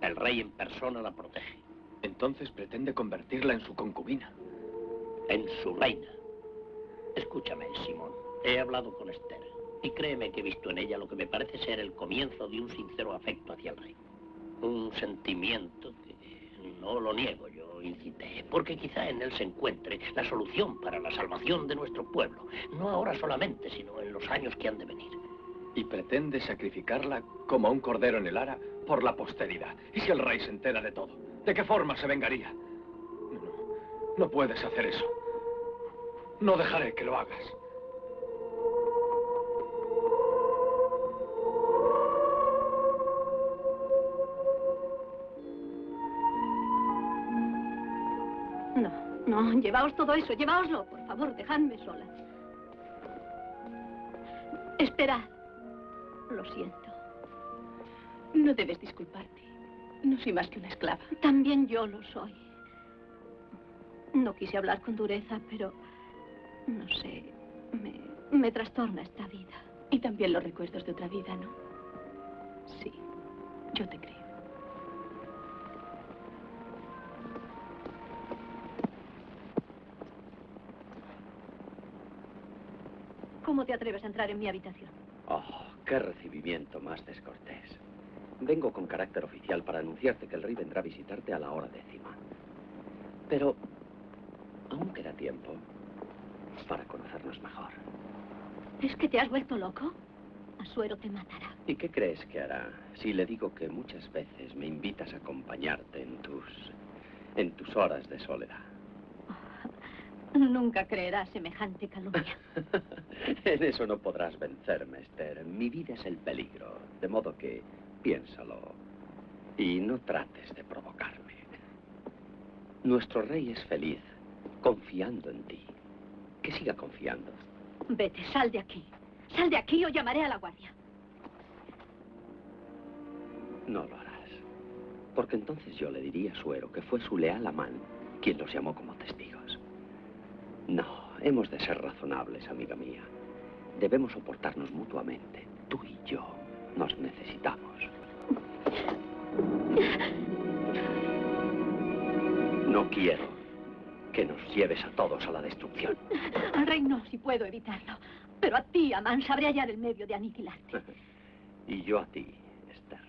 El rey en persona la protege. Entonces pretende convertirla en su concubina. En su reina. Escúchame, Simón. He hablado con Esther. Y créeme que he visto en ella lo que me parece ser el comienzo de un sincero afecto hacia el rey. Un sentimiento que, no lo niego, yo incité. Porque quizá en él se encuentre la solución para la salvación de nuestro pueblo. No ahora solamente, sino en los años que han de venir. Y pretende sacrificarla como a un cordero en el ara por la posteridad. ¿Y si el rey se entera de todo? ¿De qué forma se vengaría? No puedes hacer eso. No dejaré que lo hagas. No, llevaos todo eso, llevaoslo. Por favor, dejadme sola. Esperad. Lo siento. No debes disculparte. No soy más que una esclava. También yo lo soy. No quise hablar con dureza, pero... no sé... me trastorna esta vida. Y también los recuerdos de otra vida, ¿no? Sí, yo te creo. ¿Cómo te atreves a entrar en mi habitación? Oh, qué recibimiento más descortés. Vengo con carácter oficial para anunciarte que el rey vendrá a visitarte a la hora 10. Pero aún queda tiempo para conocernos mejor. ¿Es que te has vuelto loco? Asuero te matará. ¿Y qué crees que hará si le digo que muchas veces me invitas a acompañarte en tus horas de soledad? Nunca creerás semejante calumnia. En eso no podrás vencerme, Esther. Mi vida es el peligro, de modo que piénsalo y no trates de provocarme. Nuestro rey es feliz, confiando en ti. Que siga confiando. Vete, sal de aquí. Sal de aquí o llamaré a la guardia. No lo harás. Porque entonces yo le diría a Asuero que fue su leal Amán quien los llamó como testigos. No, hemos de ser razonables, amiga mía. Debemos soportarnos mutuamente. Tú y yo nos necesitamos. No quiero que nos lleves a todos a la destrucción. Al rey no, si puedo evitarlo. Pero a ti, Amán, sabré hallar el medio de aniquilarte. Y yo a ti, Esther.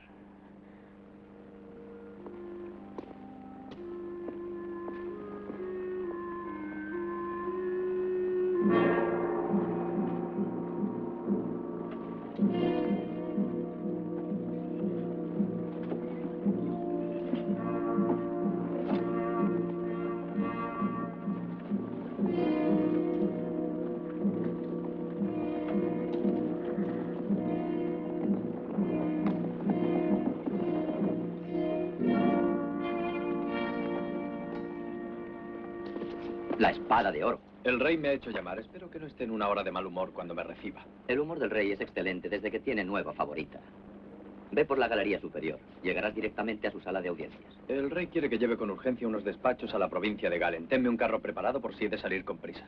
La espada de oro. El rey me ha hecho llamar. Espero que no esté en una hora de mal humor cuando me reciba. El humor del rey es excelente desde que tiene nueva favorita. Ve por la galería superior. Llegarás directamente a su sala de audiencias. El rey quiere que lleve con urgencia unos despachos a la provincia de Galen. Tenme un carro preparado por si he de salir con prisa.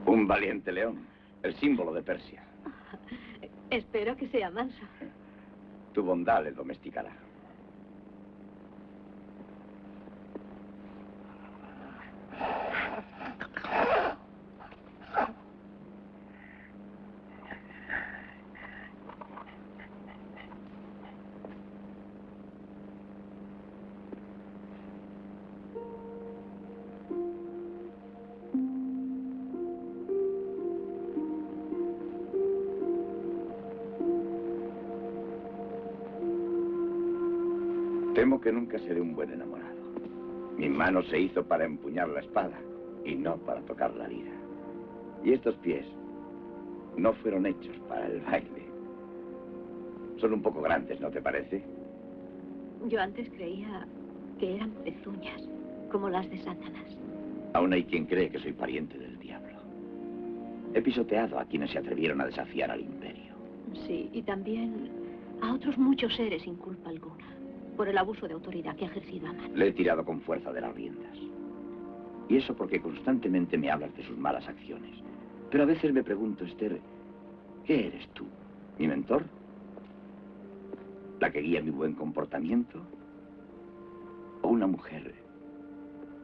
Un valiente león, el símbolo de Persia. Espero que sea manso. Tu bondad le domesticará. Temo que nunca seré un buen enamorado. Mi mano se hizo para empuñar la espada y no para tocar la lira. Y estos pies no fueron hechos para el baile. Son un poco grandes, ¿no te parece? Yo antes creía que eran pezuñas, como las de Satanás. Aún hay quien cree que soy pariente del diablo. He pisoteado a quienes se atrevieron a desafiar al imperio. Sí, y también a otros muchos seres sin culpa alguna, por el abuso de autoridad que ha ejercido Amán. Le he tirado con fuerza de las riendas. Y eso porque constantemente me hablas de sus malas acciones. Pero a veces me pregunto, Esther, ¿qué eres tú? ¿Mi mentor? ¿La que guía mi buen comportamiento? ¿O una mujer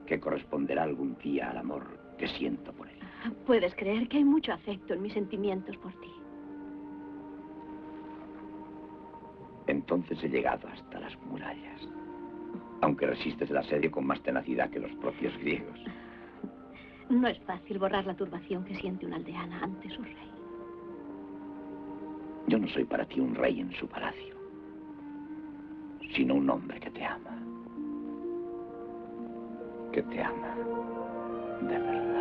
que corresponderá algún día al amor que siento por él? Puedes creer que hay mucho afecto en mis sentimientos por ti. Entonces he llegado hasta las murallas. Aunque resistes el asedio con más tenacidad que los propios griegos. No es fácil borrar la turbación que siente una aldeana ante su rey. Yo no soy para ti un rey en su palacio, sino un hombre que te ama. Que te ama de verdad.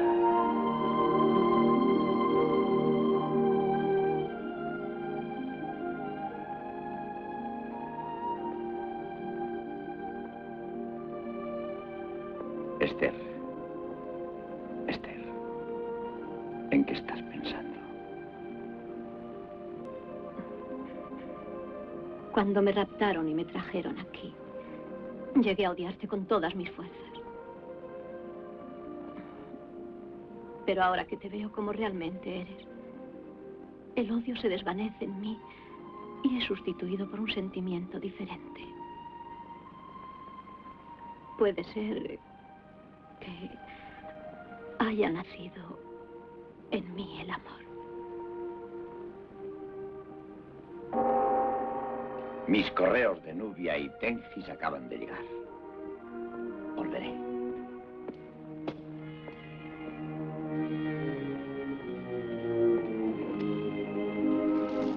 Esther. Esther. ¿En qué estás pensando? Cuando me raptaron y me trajeron aquí, llegué a odiarte con todas mis fuerzas. Pero ahora que te veo como realmente eres, el odio se desvanece en mí y es sustituido por un sentimiento diferente. Puede ser que haya nacido en mí el amor. Mis correos de Nubia y Tengis acaban de llegar. Volveré.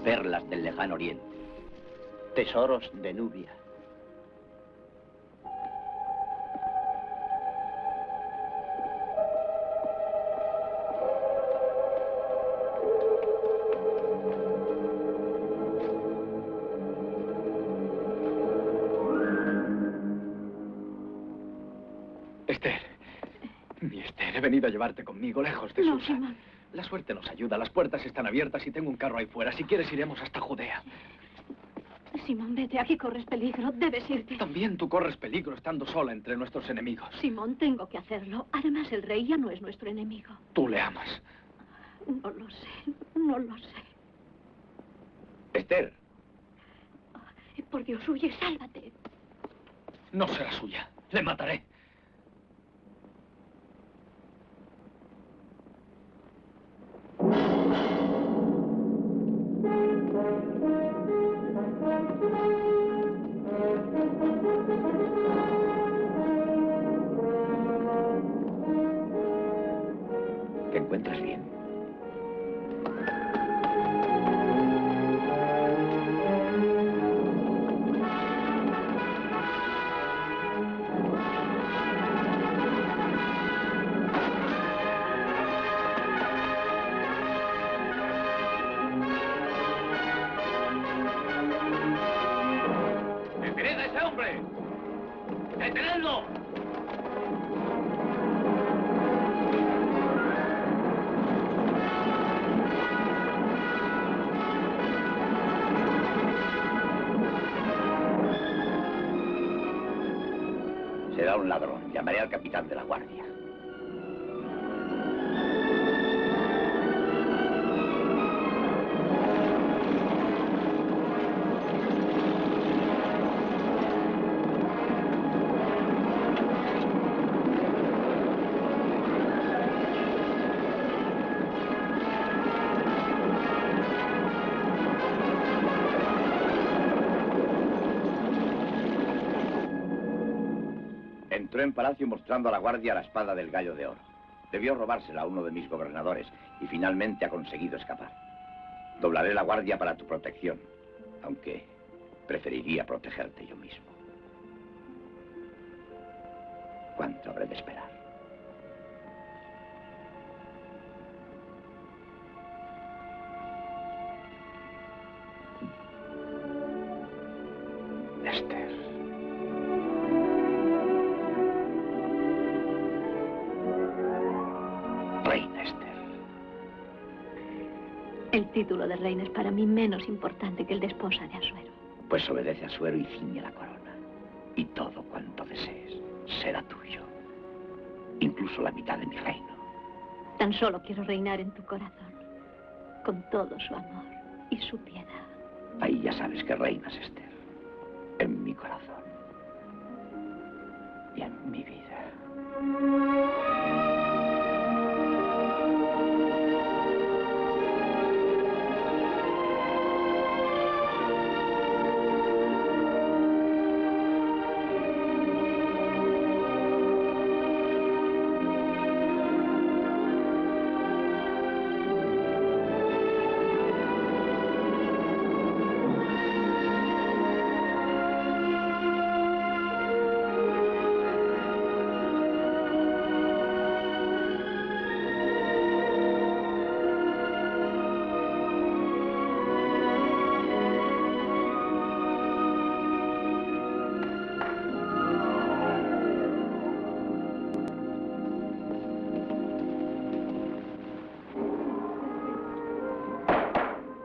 Perlas del lejano oriente. Tesoros de Nubia. Esther. Mi Esther, he venido a llevarte conmigo, lejos de Susa. Simón. La suerte nos ayuda, las puertas están abiertas y tengo un carro ahí fuera. Si quieres, iremos hasta Judea. Simón, vete, aquí corres peligro, debes irte. También tú corres peligro estando sola entre nuestros enemigos. Simón, tengo que hacerlo. Además, el rey ya no es nuestro enemigo. Tú le amas. No lo sé, no lo sé. Esther. Por Dios, huye, sálvate. No será suya. Le mataré. ¿Te encuentras bien? ¡Detened a ese hombre! ¡Detenedlo! Será un ladrón. Llamaré al capitán de la guardia. Entró en palacio mostrando a la guardia la espada del gallo de oro. Debió robársela a uno de mis gobernadores y finalmente ha conseguido escapar. Doblaré la guardia para tu protección, aunque preferiría protegerte yo mismo. ¿Cuánto habré de esperar? El título de reina es para mí menos importante que el de esposa de Asuero. Pues obedece a Asuero y ciñe la corona. Y todo cuanto desees será tuyo. Incluso la mitad de mi reino. Tan solo quiero reinar en tu corazón, con todo su amor y su piedad. Ahí ya sabes que reinas, Esther. En mi corazón. Y en mi vida.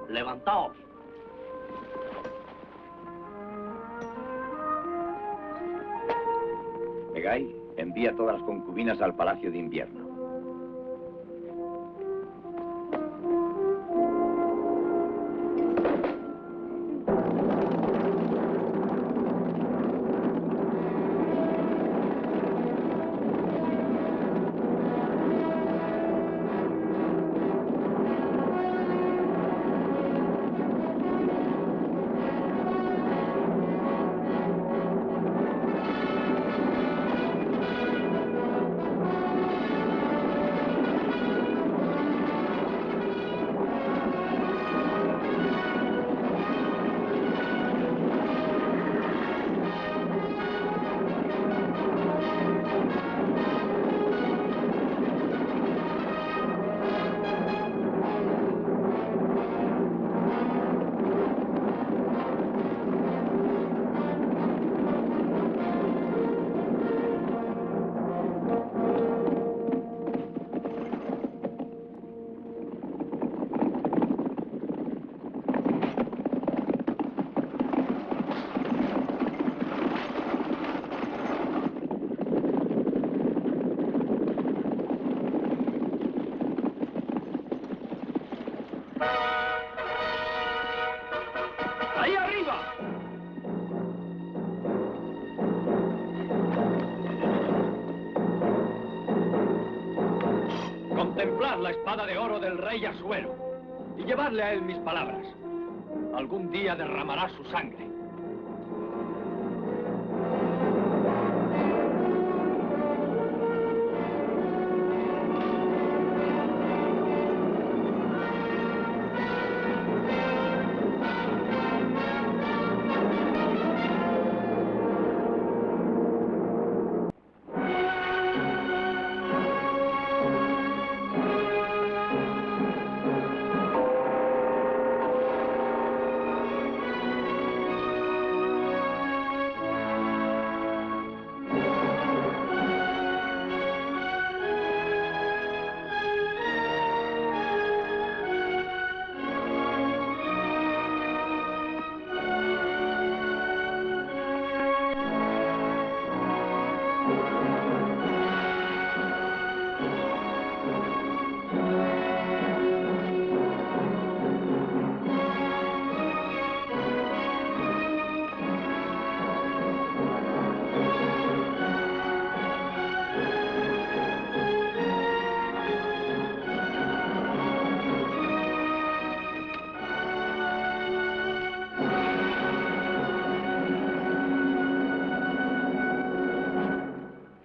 Levantaos. Hegai envía todas las concubinas al Palacio de Invierno. ¡Ahí arriba! Contemplad la espada de oro del rey Asuero y llevadle a él mis palabras. Algún día derramará su sangre.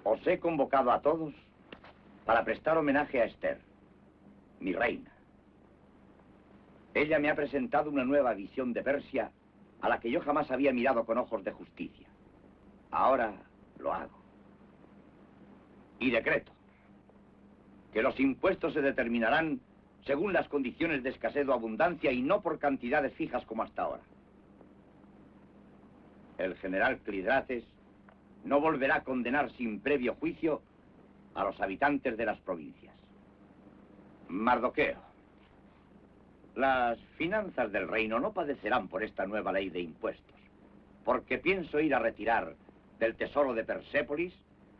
Os he convocado a todos para prestar homenaje a Esther, mi reina. Ella me ha presentado una nueva visión de Persia a la que yo jamás había mirado con ojos de justicia. Ahora lo hago. Y decreto que los impuestos se determinarán según las condiciones de escasez o abundancia y no por cantidades fijas como hasta ahora. El general Clidrates no volverá a condenar sin previo juicio a los habitantes de las provincias. Mardoqueo, Las finanzas del reino no padecerán por esta nueva ley de impuestos, porque pienso ir a retirar del tesoro de Persépolis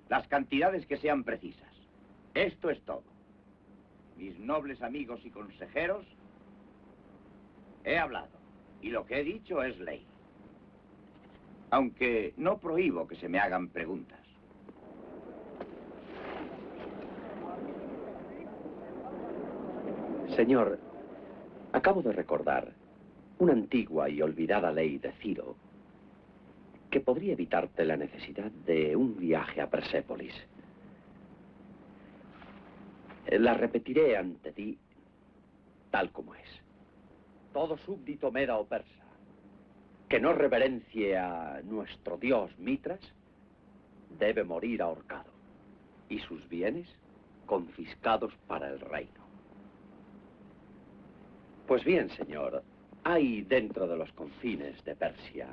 las cantidades que sean precisas. Esto es todo. Mis nobles amigos y consejeros, he hablado, y lo que he dicho es ley. Aunque no prohíbo que se me hagan preguntas. Señor, acabo de recordar una antigua y olvidada ley de Ciro que podría evitarte la necesidad de un viaje a Persépolis. La repetiré ante ti tal como es. Todo súbdito meda o persa que no reverencie a nuestro dios Mitras debe morir ahorcado y sus bienes confiscados para el reino. Pues bien, señor, hay dentro de los confines de Persia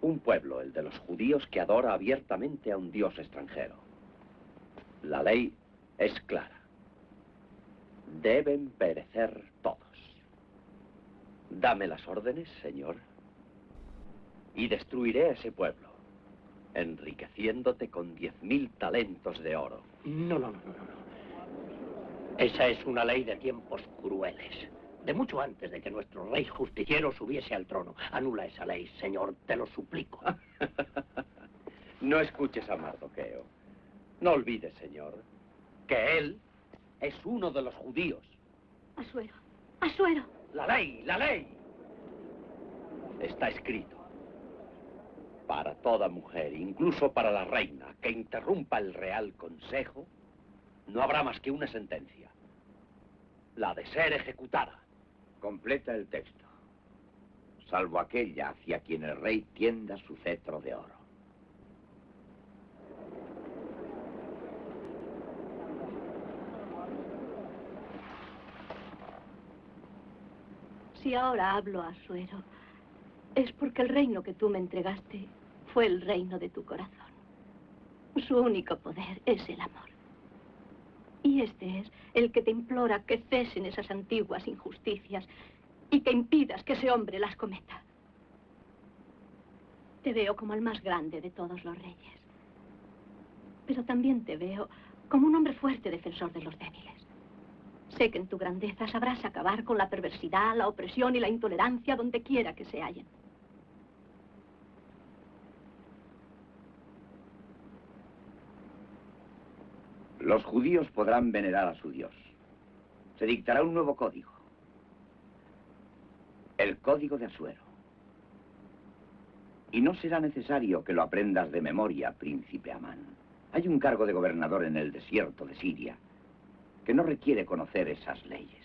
un pueblo, el de los judíos, que adora abiertamente a un dios extranjero. La ley es clara. Deben perecer todos. Dame las órdenes, señor, y destruiré a ese pueblo, enriqueciéndote con 10.000 talentos de oro. No. Esa es una ley de tiempos crueles. De mucho antes de que nuestro rey justiciero subiese al trono. Anula esa ley, señor, te lo suplico. No escuches a Mardoqueo. No olvides, señor, que él es uno de los judíos. Asuero, Asuero. La ley, la ley. Está escrito. Para toda mujer, incluso para la reina, que interrumpa el real consejo, no habrá más que una sentencia. La de ser ejecutada. Completa el texto. Salvo aquella hacia quien el rey tienda su cetro de oro. Si ahora hablo a Asuero, es porque el reino que tú me entregaste fue el reino de tu corazón. Su único poder es el amor. Y este es el que te implora que cesen esas antiguas injusticias y que impidas que ese hombre las cometa. Te veo como el más grande de todos los reyes. Pero también te veo como un hombre fuerte defensor de los débiles. Sé que en tu grandeza sabrás acabar con la perversidad, la opresión y la intolerancia donde quiera que se hallen. Los judíos podrán venerar a su Dios. Se dictará un nuevo código. El Código de Asuero. Y no será necesario que lo aprendas de memoria, príncipe Amán. Hay un cargo de gobernador en el desierto de Siria que no requiere conocer esas leyes.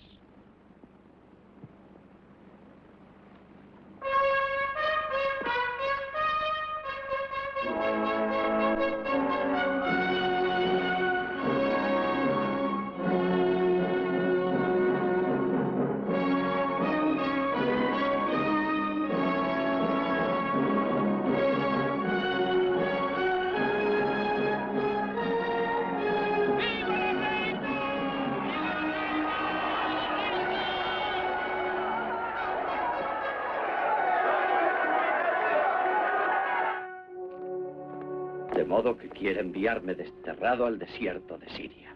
De modo que quiere enviarme desterrado al desierto de Siria.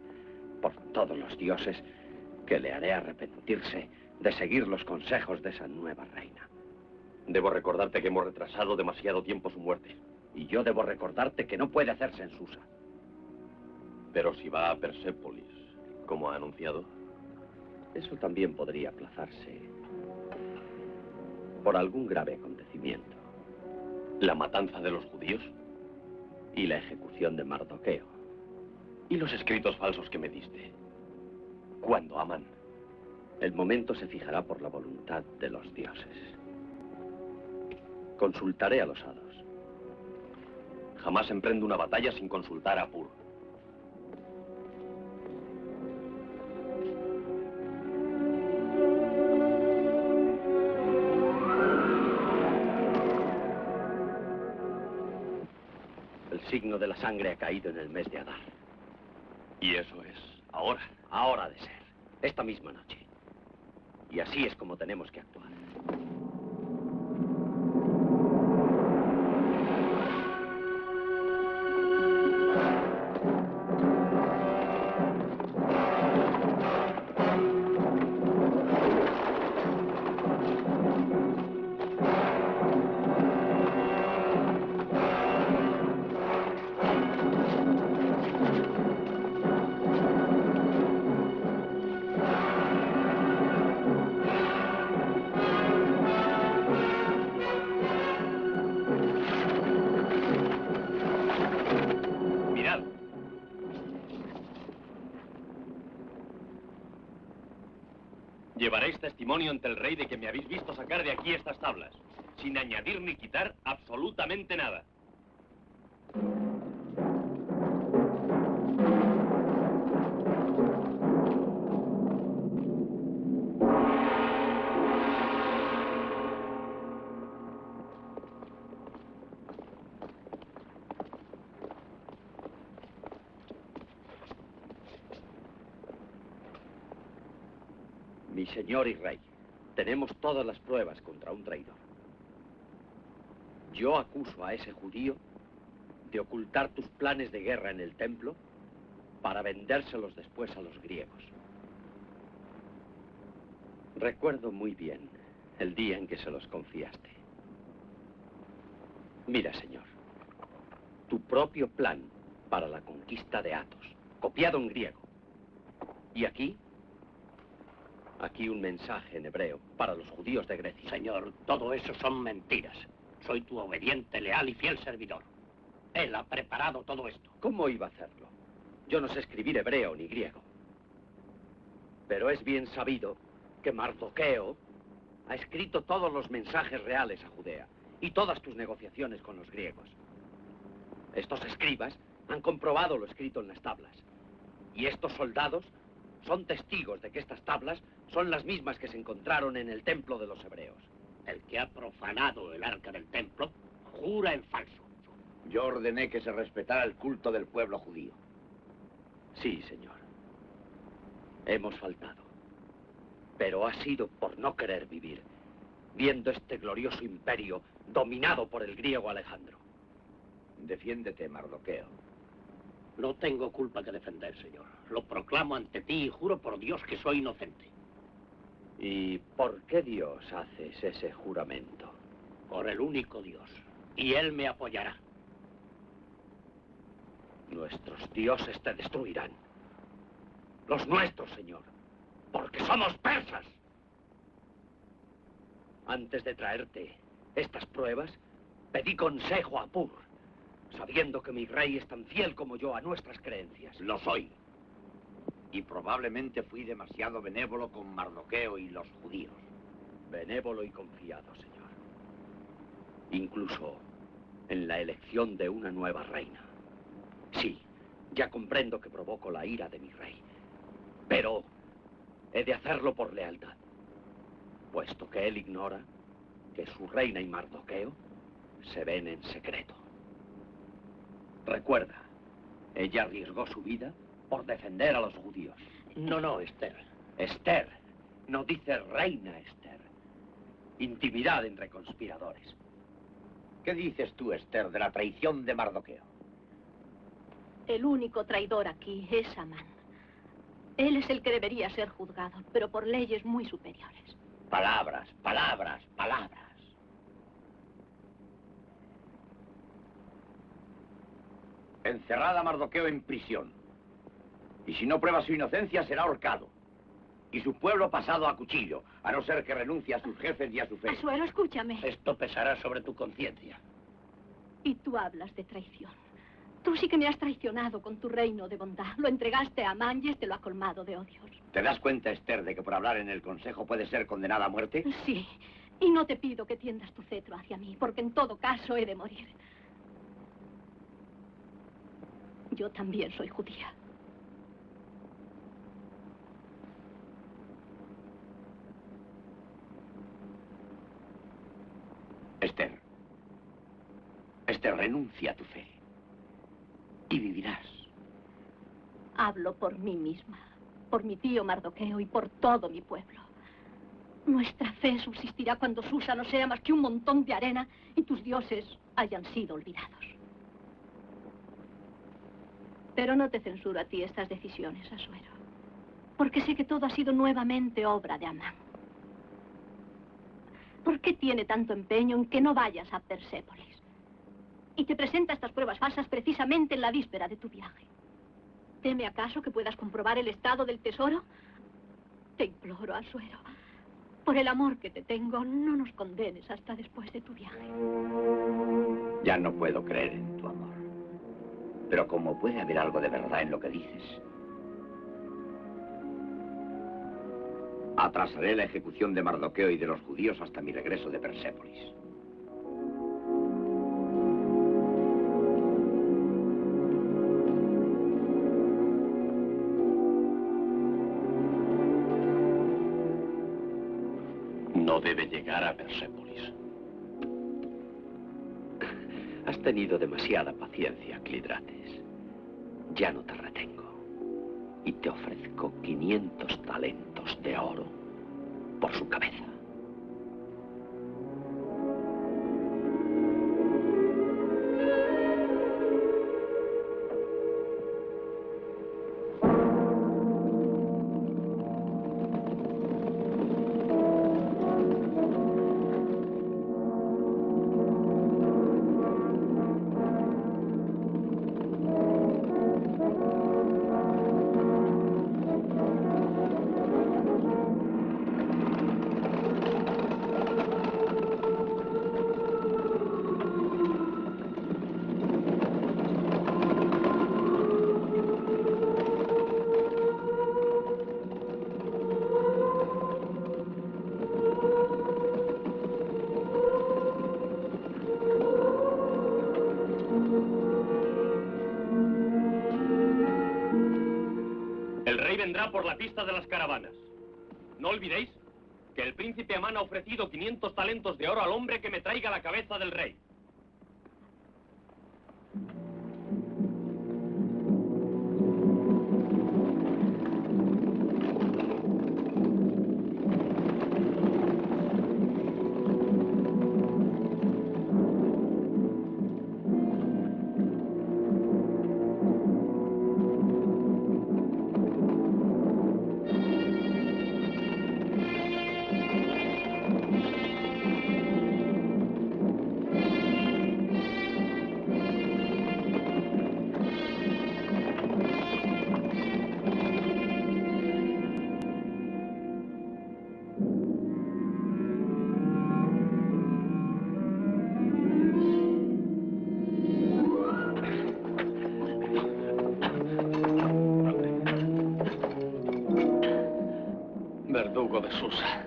Por todos los dioses, que le haré arrepentirse de seguir los consejos de esa nueva reina. Debo recordarte que hemos retrasado demasiado tiempo su muerte. Y yo debo recordarte que no puede hacerse en Susa. Pero si va a Persépolis, como ha anunciado. Eso también podría aplazarse por algún grave acontecimiento. ¿La matanza de los judíos? Y la ejecución de Mardoqueo. ¿Y los escritos falsos que me diste? ¿Cuándo, Amán? El momento se fijará por la voluntad de los dioses. Consultaré a los hados. Jamás emprendo una batalla sin consultar a Pur. El signo de la sangre ha caído en el mes de Adar. ¿Y eso es ahora? Ahora ha de ser. Esta misma noche. Y así es como tenemos que actuar. Llevaréis testimonio ante el rey de que me habéis visto sacar de aquí estas tablas, sin añadir ni quitar absolutamente nada. Mi señor y rey, tenemos todas las pruebas contra un traidor. Yo acuso a ese judío de ocultar tus planes de guerra en el templo para vendérselos después a los griegos. Recuerdo muy bien el día en que se los confiaste. Mira, señor, tu propio plan para la conquista de Athos, copiado en griego. Y aquí un mensaje en hebreo para los judíos de Grecia. Señor, todo eso son mentiras. Soy tu obediente, leal y fiel servidor. Él ha preparado todo esto. ¿Cómo iba a hacerlo? Yo no sé escribir hebreo ni griego. Pero es bien sabido que Mardoqueo ha escrito todos los mensajes reales a Judea y todas tus negociaciones con los griegos. Estos escribas han comprobado lo escrito en las tablas. Y estos soldados son testigos de que estas tablas son las mismas que se encontraron en el templo de los hebreos. El que ha profanado el arca del templo jura en falso. Yo ordené que se respetara el culto del pueblo judío. Sí, señor. Hemos faltado. Pero ha sido por no querer vivir, viendo este glorioso imperio dominado por el griego Alejandro. Defiéndete, Mardoqueo. No tengo culpa que defender, señor. Lo proclamo ante ti y juro por Dios que soy inocente. ¿Y por qué Dios haces ese juramento? Por el único Dios. Y Él me apoyará. Nuestros dioses te destruirán. Los nuestros, señor. Porque somos persas. Antes de traerte estas pruebas, pedí consejo a Pur, sabiendo que mi rey es tan fiel como yo a nuestras creencias. Lo soy. Y probablemente fui demasiado benévolo con Mardoqueo y los judíos. Benévolo y confiado, señor. Incluso en la elección de una nueva reina. Sí, ya comprendo que provoco la ira de mi rey. Pero he de hacerlo por lealtad, puesto que él ignora que su reina y Mardoqueo se ven en secreto. Recuerda, ella arriesgó su vida por defender a los judíos. No, Esther. Esther, no dice reina Esther. Intimidad entre conspiradores. ¿Qué dices tú, Esther, de la traición de Mardoqueo? El único traidor aquí es Amán. Él es el que debería ser juzgado, pero por leyes muy superiores. Palabras, palabras, palabras. Encerrad a Mardoqueo en prisión. Y si no prueba su inocencia, será ahorcado. Y su pueblo pasado a cuchillo, a no ser que renuncie a sus jefes y a su fe. Asuero, escúchame. Esto pesará sobre tu conciencia. Y tú hablas de traición. Tú sí que me has traicionado con tu reino de bondad. Lo entregaste a Amán y este lo ha colmado de odios. ¿Te das cuenta, Esther, de que por hablar en el consejo puedes ser condenada a muerte? Sí. Y no te pido que tiendas tu cetro hacia mí, porque en todo caso he de morir. Yo también soy judía. Esther, renuncia a tu fe. Y vivirás. Hablo por mí misma, por mi tío Mardoqueo y por todo mi pueblo. Nuestra fe subsistirá cuando Susa no sea más que un montón de arena y tus dioses hayan sido olvidados. Pero no te censuro a ti estas decisiones, Asuero, porque sé que todo ha sido nuevamente obra de Amán. ¿Por qué tiene tanto empeño en que no vayas a Persépolis? Y te presenta estas pruebas falsas precisamente en la víspera de tu viaje. ¿Teme acaso que puedas comprobar el estado del tesoro? Te imploro, Asuero, por el amor que te tengo, no nos condenes hasta después de tu viaje. Ya no puedo creer en tu amor. Pero como puede haber algo de verdad en lo que dices, atrasaré la ejecución de Mardoqueo y de los judíos hasta mi regreso de Persépolis. No debe llegar a Persépolis. Has tenido demasiada paciencia, Clidrates. Ya no te retengo. Y te ofrezco 500 talentos de oro por su cabeza. Por la pista de las caravanas. No olvidéis que el príncipe Amán ha ofrecido 500 talentos de oro al hombre que me traiga la cabeza del rey. Verdugo de Susa,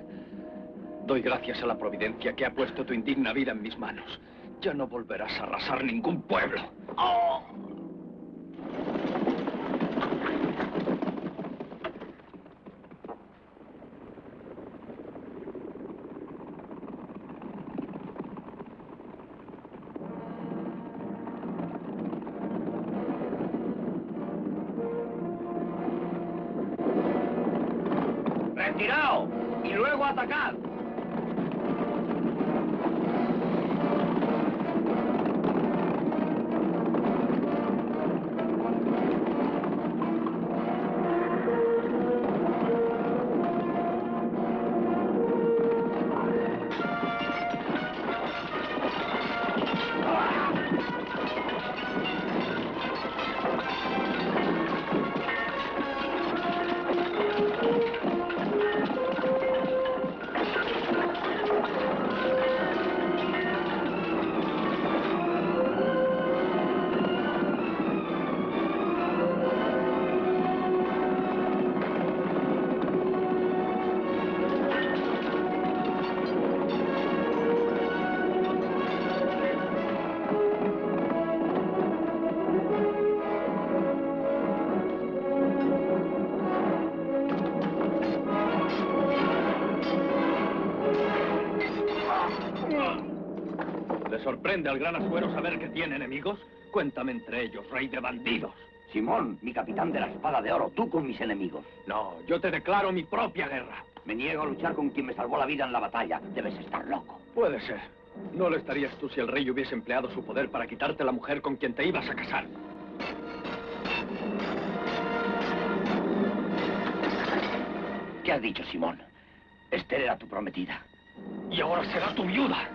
doy gracias a la providencia que ha puesto tu indigna vida en mis manos. Ya no volverás a arrasar ningún pueblo. ¡Oh! ¡Retiraos! ¡Y luego atacad! ¿Le sorprende al gran Asuero saber que tiene enemigos? Cuéntame entre ellos, rey de bandidos. Simón, mi capitán de la espada de oro, tú con mis enemigos. No, yo te declaro mi propia guerra. Me niego a luchar con quien me salvó la vida en la batalla. Debes estar loco. Puede ser. No lo estarías tú si el rey hubiese empleado su poder para quitarte la mujer con quien te ibas a casar. ¿Qué has dicho, Simón? Esther era tu prometida. Y ahora será tu viuda.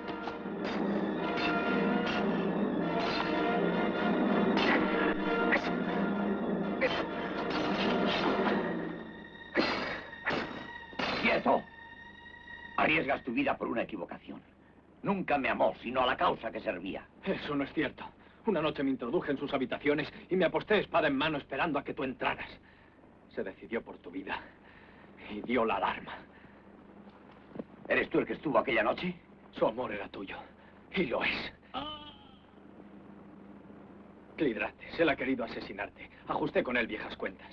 ¡Quieto! Arriesgas tu vida por una equivocación. Nunca me amó, sino a la causa que servía. Eso no es cierto. Una noche me introduje en sus habitaciones y me aposté espada en mano esperando a que tú entraras. Se decidió por tu vida y dio la alarma. ¿Eres tú el que estuvo aquella noche? Su amor era tuyo. Y lo es. Clidrates, él ha querido asesinarte. Ajusté con él viejas cuentas.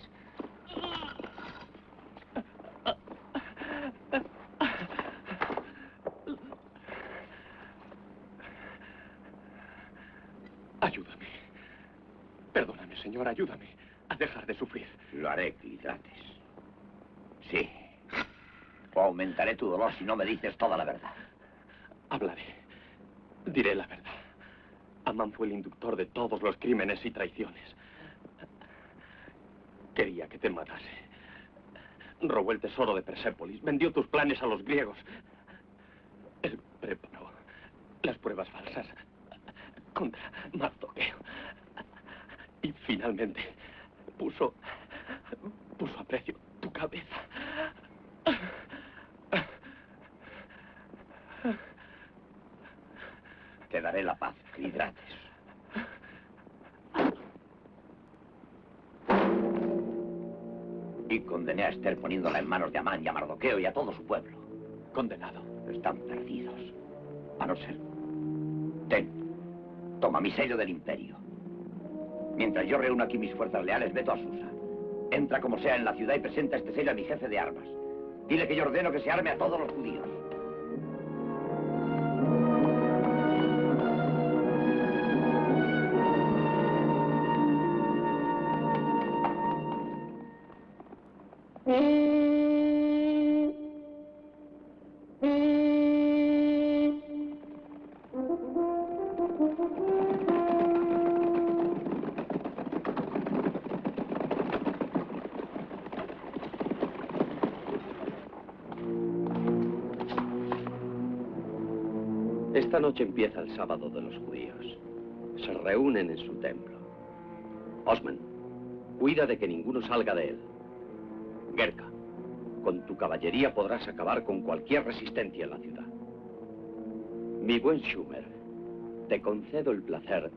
Ayúdame. Perdóname, señor, ayúdame a dejar de sufrir. Lo haré, Clidrates. Sí. O aumentaré tu dolor si no me dices toda la verdad. Hablaré. Diré la verdad. Amán fue el inductor de todos los crímenes y traiciones. Quería que te matase. Robó el tesoro de Persépolis. Vendió tus planes a los griegos. Él preparó las pruebas falsas contra Mardoqueo. Y finalmente puso a precio tu cabeza. Te daré la paz, Clidrates. Y condené a Esther poniéndola en manos de Amán y a Mardoqueo y a todo su pueblo. Condenado. Están perdidos. A no ser... Ten. Toma mi sello del imperio. Mientras yo reúno aquí mis fuerzas leales, veto a Susa. Entra como sea en la ciudad y presenta este sello a mi jefe de armas. Dile que yo ordeno que se arme a todos los judíos. Esta noche empieza el sábado de los judíos. Se reúnen en su templo. Osman, cuida de que ninguno salga de él. Gerka, con tu caballería podrás acabar con cualquier resistencia en la ciudad. Mi buen Schumer, te concedo el placer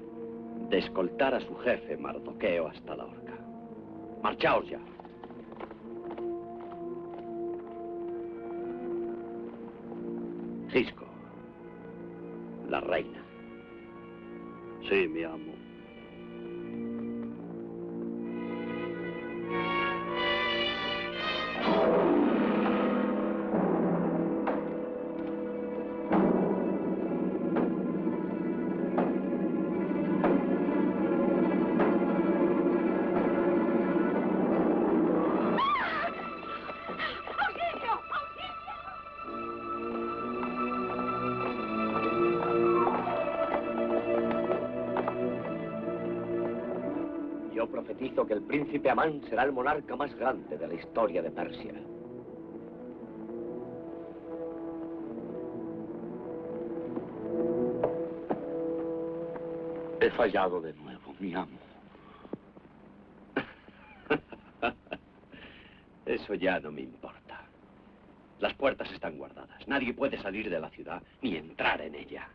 de escoltar a su jefe, Mardoqueo, hasta la horca. Marchaos ya. Gisco, la reina. Sí, mi amo. Yo profetizo que el príncipe Amán será el monarca más grande de la historia de Persia. He fallado de nuevo, mi amo. Eso ya no me importa. Las puertas están guardadas. Nadie puede salir de la ciudad ni entrar en ella.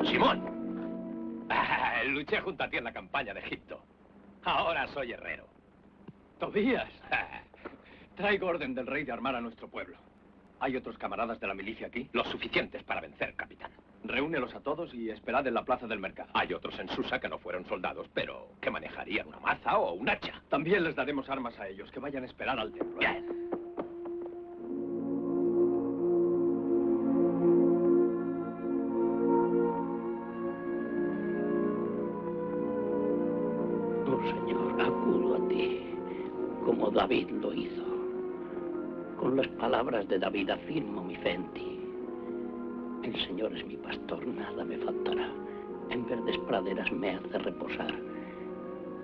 Simón. Luché junto a ti en la campaña de Egipto. Ahora soy herrero. Tobías. Traigo orden del rey de armar a nuestro pueblo. ¿Hay otros camaradas de la milicia aquí? Los suficientes para vencer, capitán. Reúnelos a todos y esperad en la plaza del mercado. Hay otros en Susa que no fueron soldados, pero que manejarían una maza o un hacha. También les daremos armas a ellos, que vayan a esperar al templo. Bien. Oh, Señor, acudo a ti, como David lo hizo. Con las palabras de David afirmo mi fe en ti. El Señor es mi pastor, nada me faltará. En verdes praderas me hace reposar,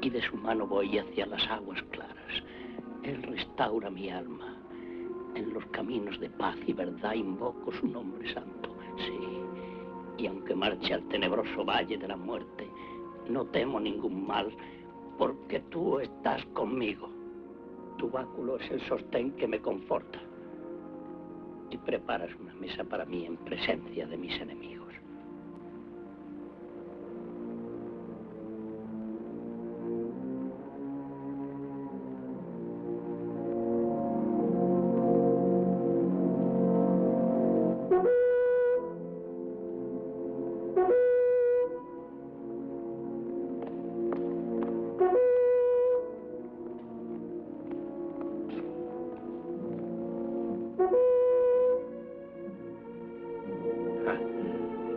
y de su mano voy hacia las aguas claras. Él restaura mi alma. En los caminos de paz y verdad invoco su nombre santo. Sí, y aunque marche al tenebroso valle de la muerte, no temo ningún mal, porque tú estás conmigo. Tu báculo es el sostén que me conforta. Y preparas una mesa para mí en presencia de mis enemigos.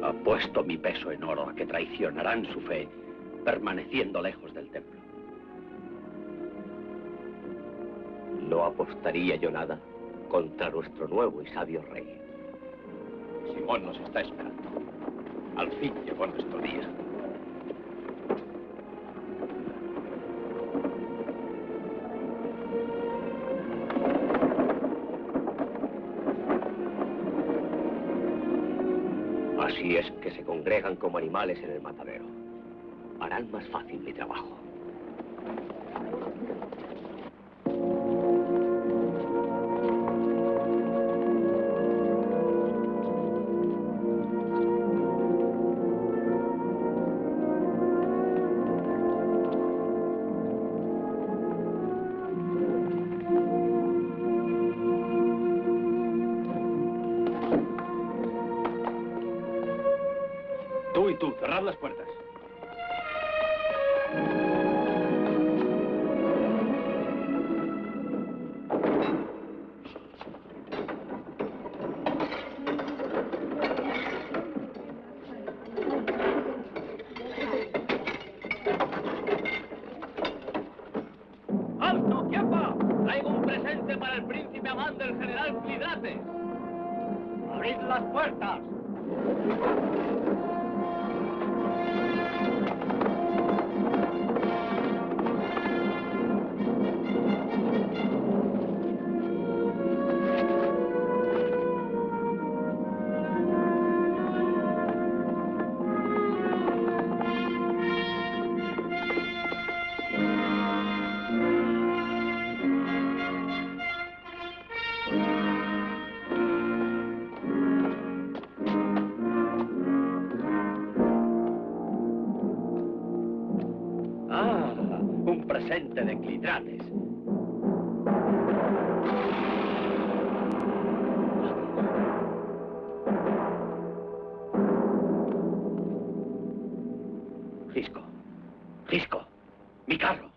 Apuesto mi peso en oro a que traicionarán su fe, permaneciendo lejos del templo. No apostaría yo nada contra nuestro nuevo y sabio rey. Simón nos está esperando. Al fin llegó nuestro día. Así es que se congregan como animales en el matadero. Harán más fácil mi trabajo. Tú, cerrad las puertas. ¡Alto, quiapa! Traigo un presente para el príncipe Amán del general Clidrates. ¡Abrid las puertas! Un presente de Clidrates. Gisco. Gisco. Mi carro.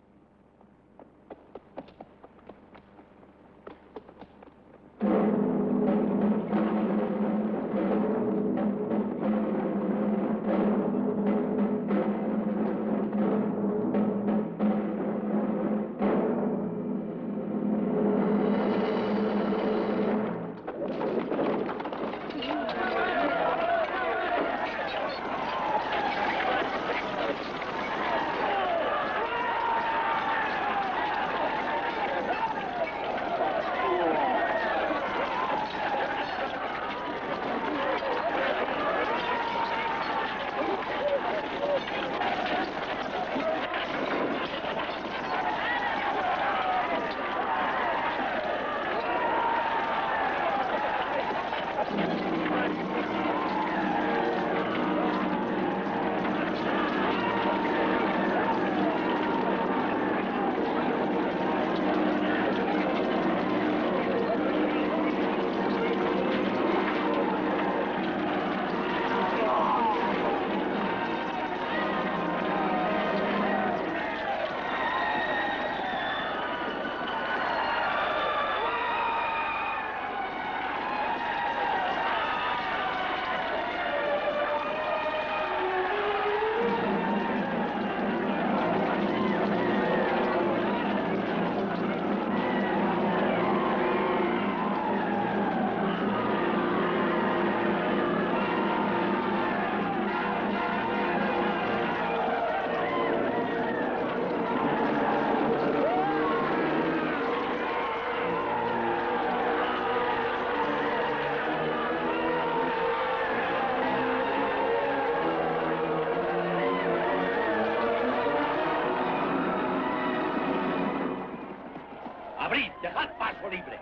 ¡Dejad paso libre!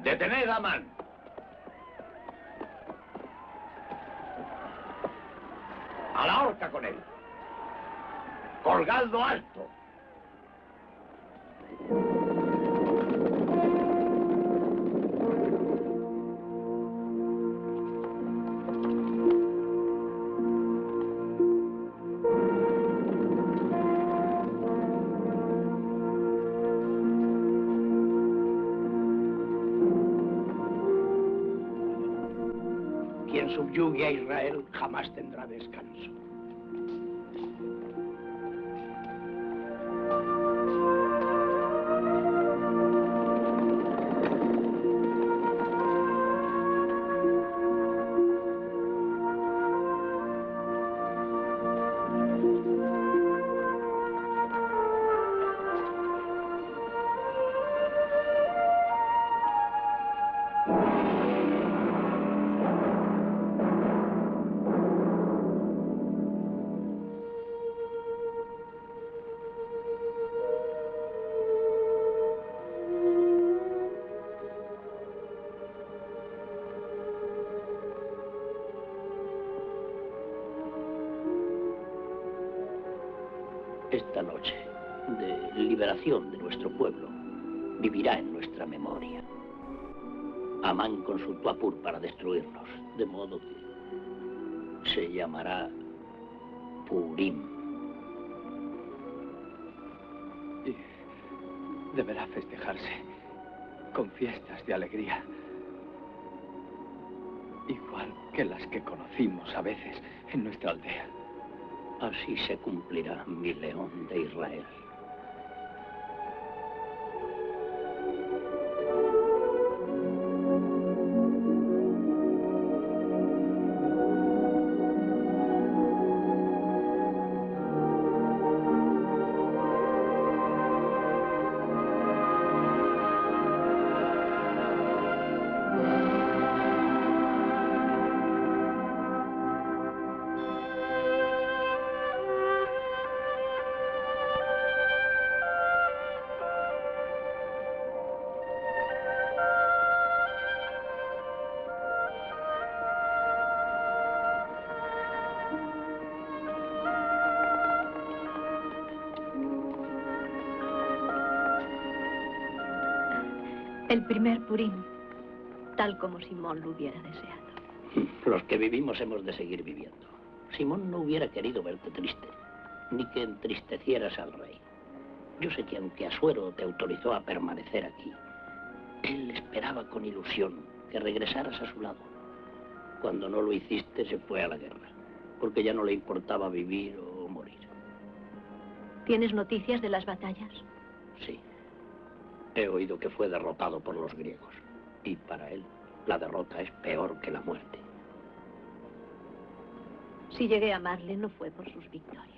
¡Detened a Amán! ¡A la horca con él! ¡Colgadlo alto! Quien subyugue a Israel jamás tendrá descanso. Esta noche de liberación de nuestro pueblo vivirá en nuestra memoria. Amán consultó a Pur para destruirnos, de modo que se llamará Purim. Y deberá festejarse con fiestas de alegría, igual que las que conocimos a veces en nuestra aldea. Así se cumplirá, mi león de Israel. El primer Purim, tal como Simón lo hubiera deseado. Los que vivimos hemos de seguir viviendo. Simón no hubiera querido verte triste, ni que entristecieras al rey. Yo sé que aunque Asuero te autorizó a permanecer aquí, él esperaba con ilusión que regresaras a su lado. Cuando no lo hiciste, se fue a la guerra, porque ya no le importaba vivir o morir. ¿Tienes noticias de las batallas? Sí. He oído que fue derrotado por los griegos. Y para él, la derrota es peor que la muerte. Si llegué a amarle, no fue por sus victorias.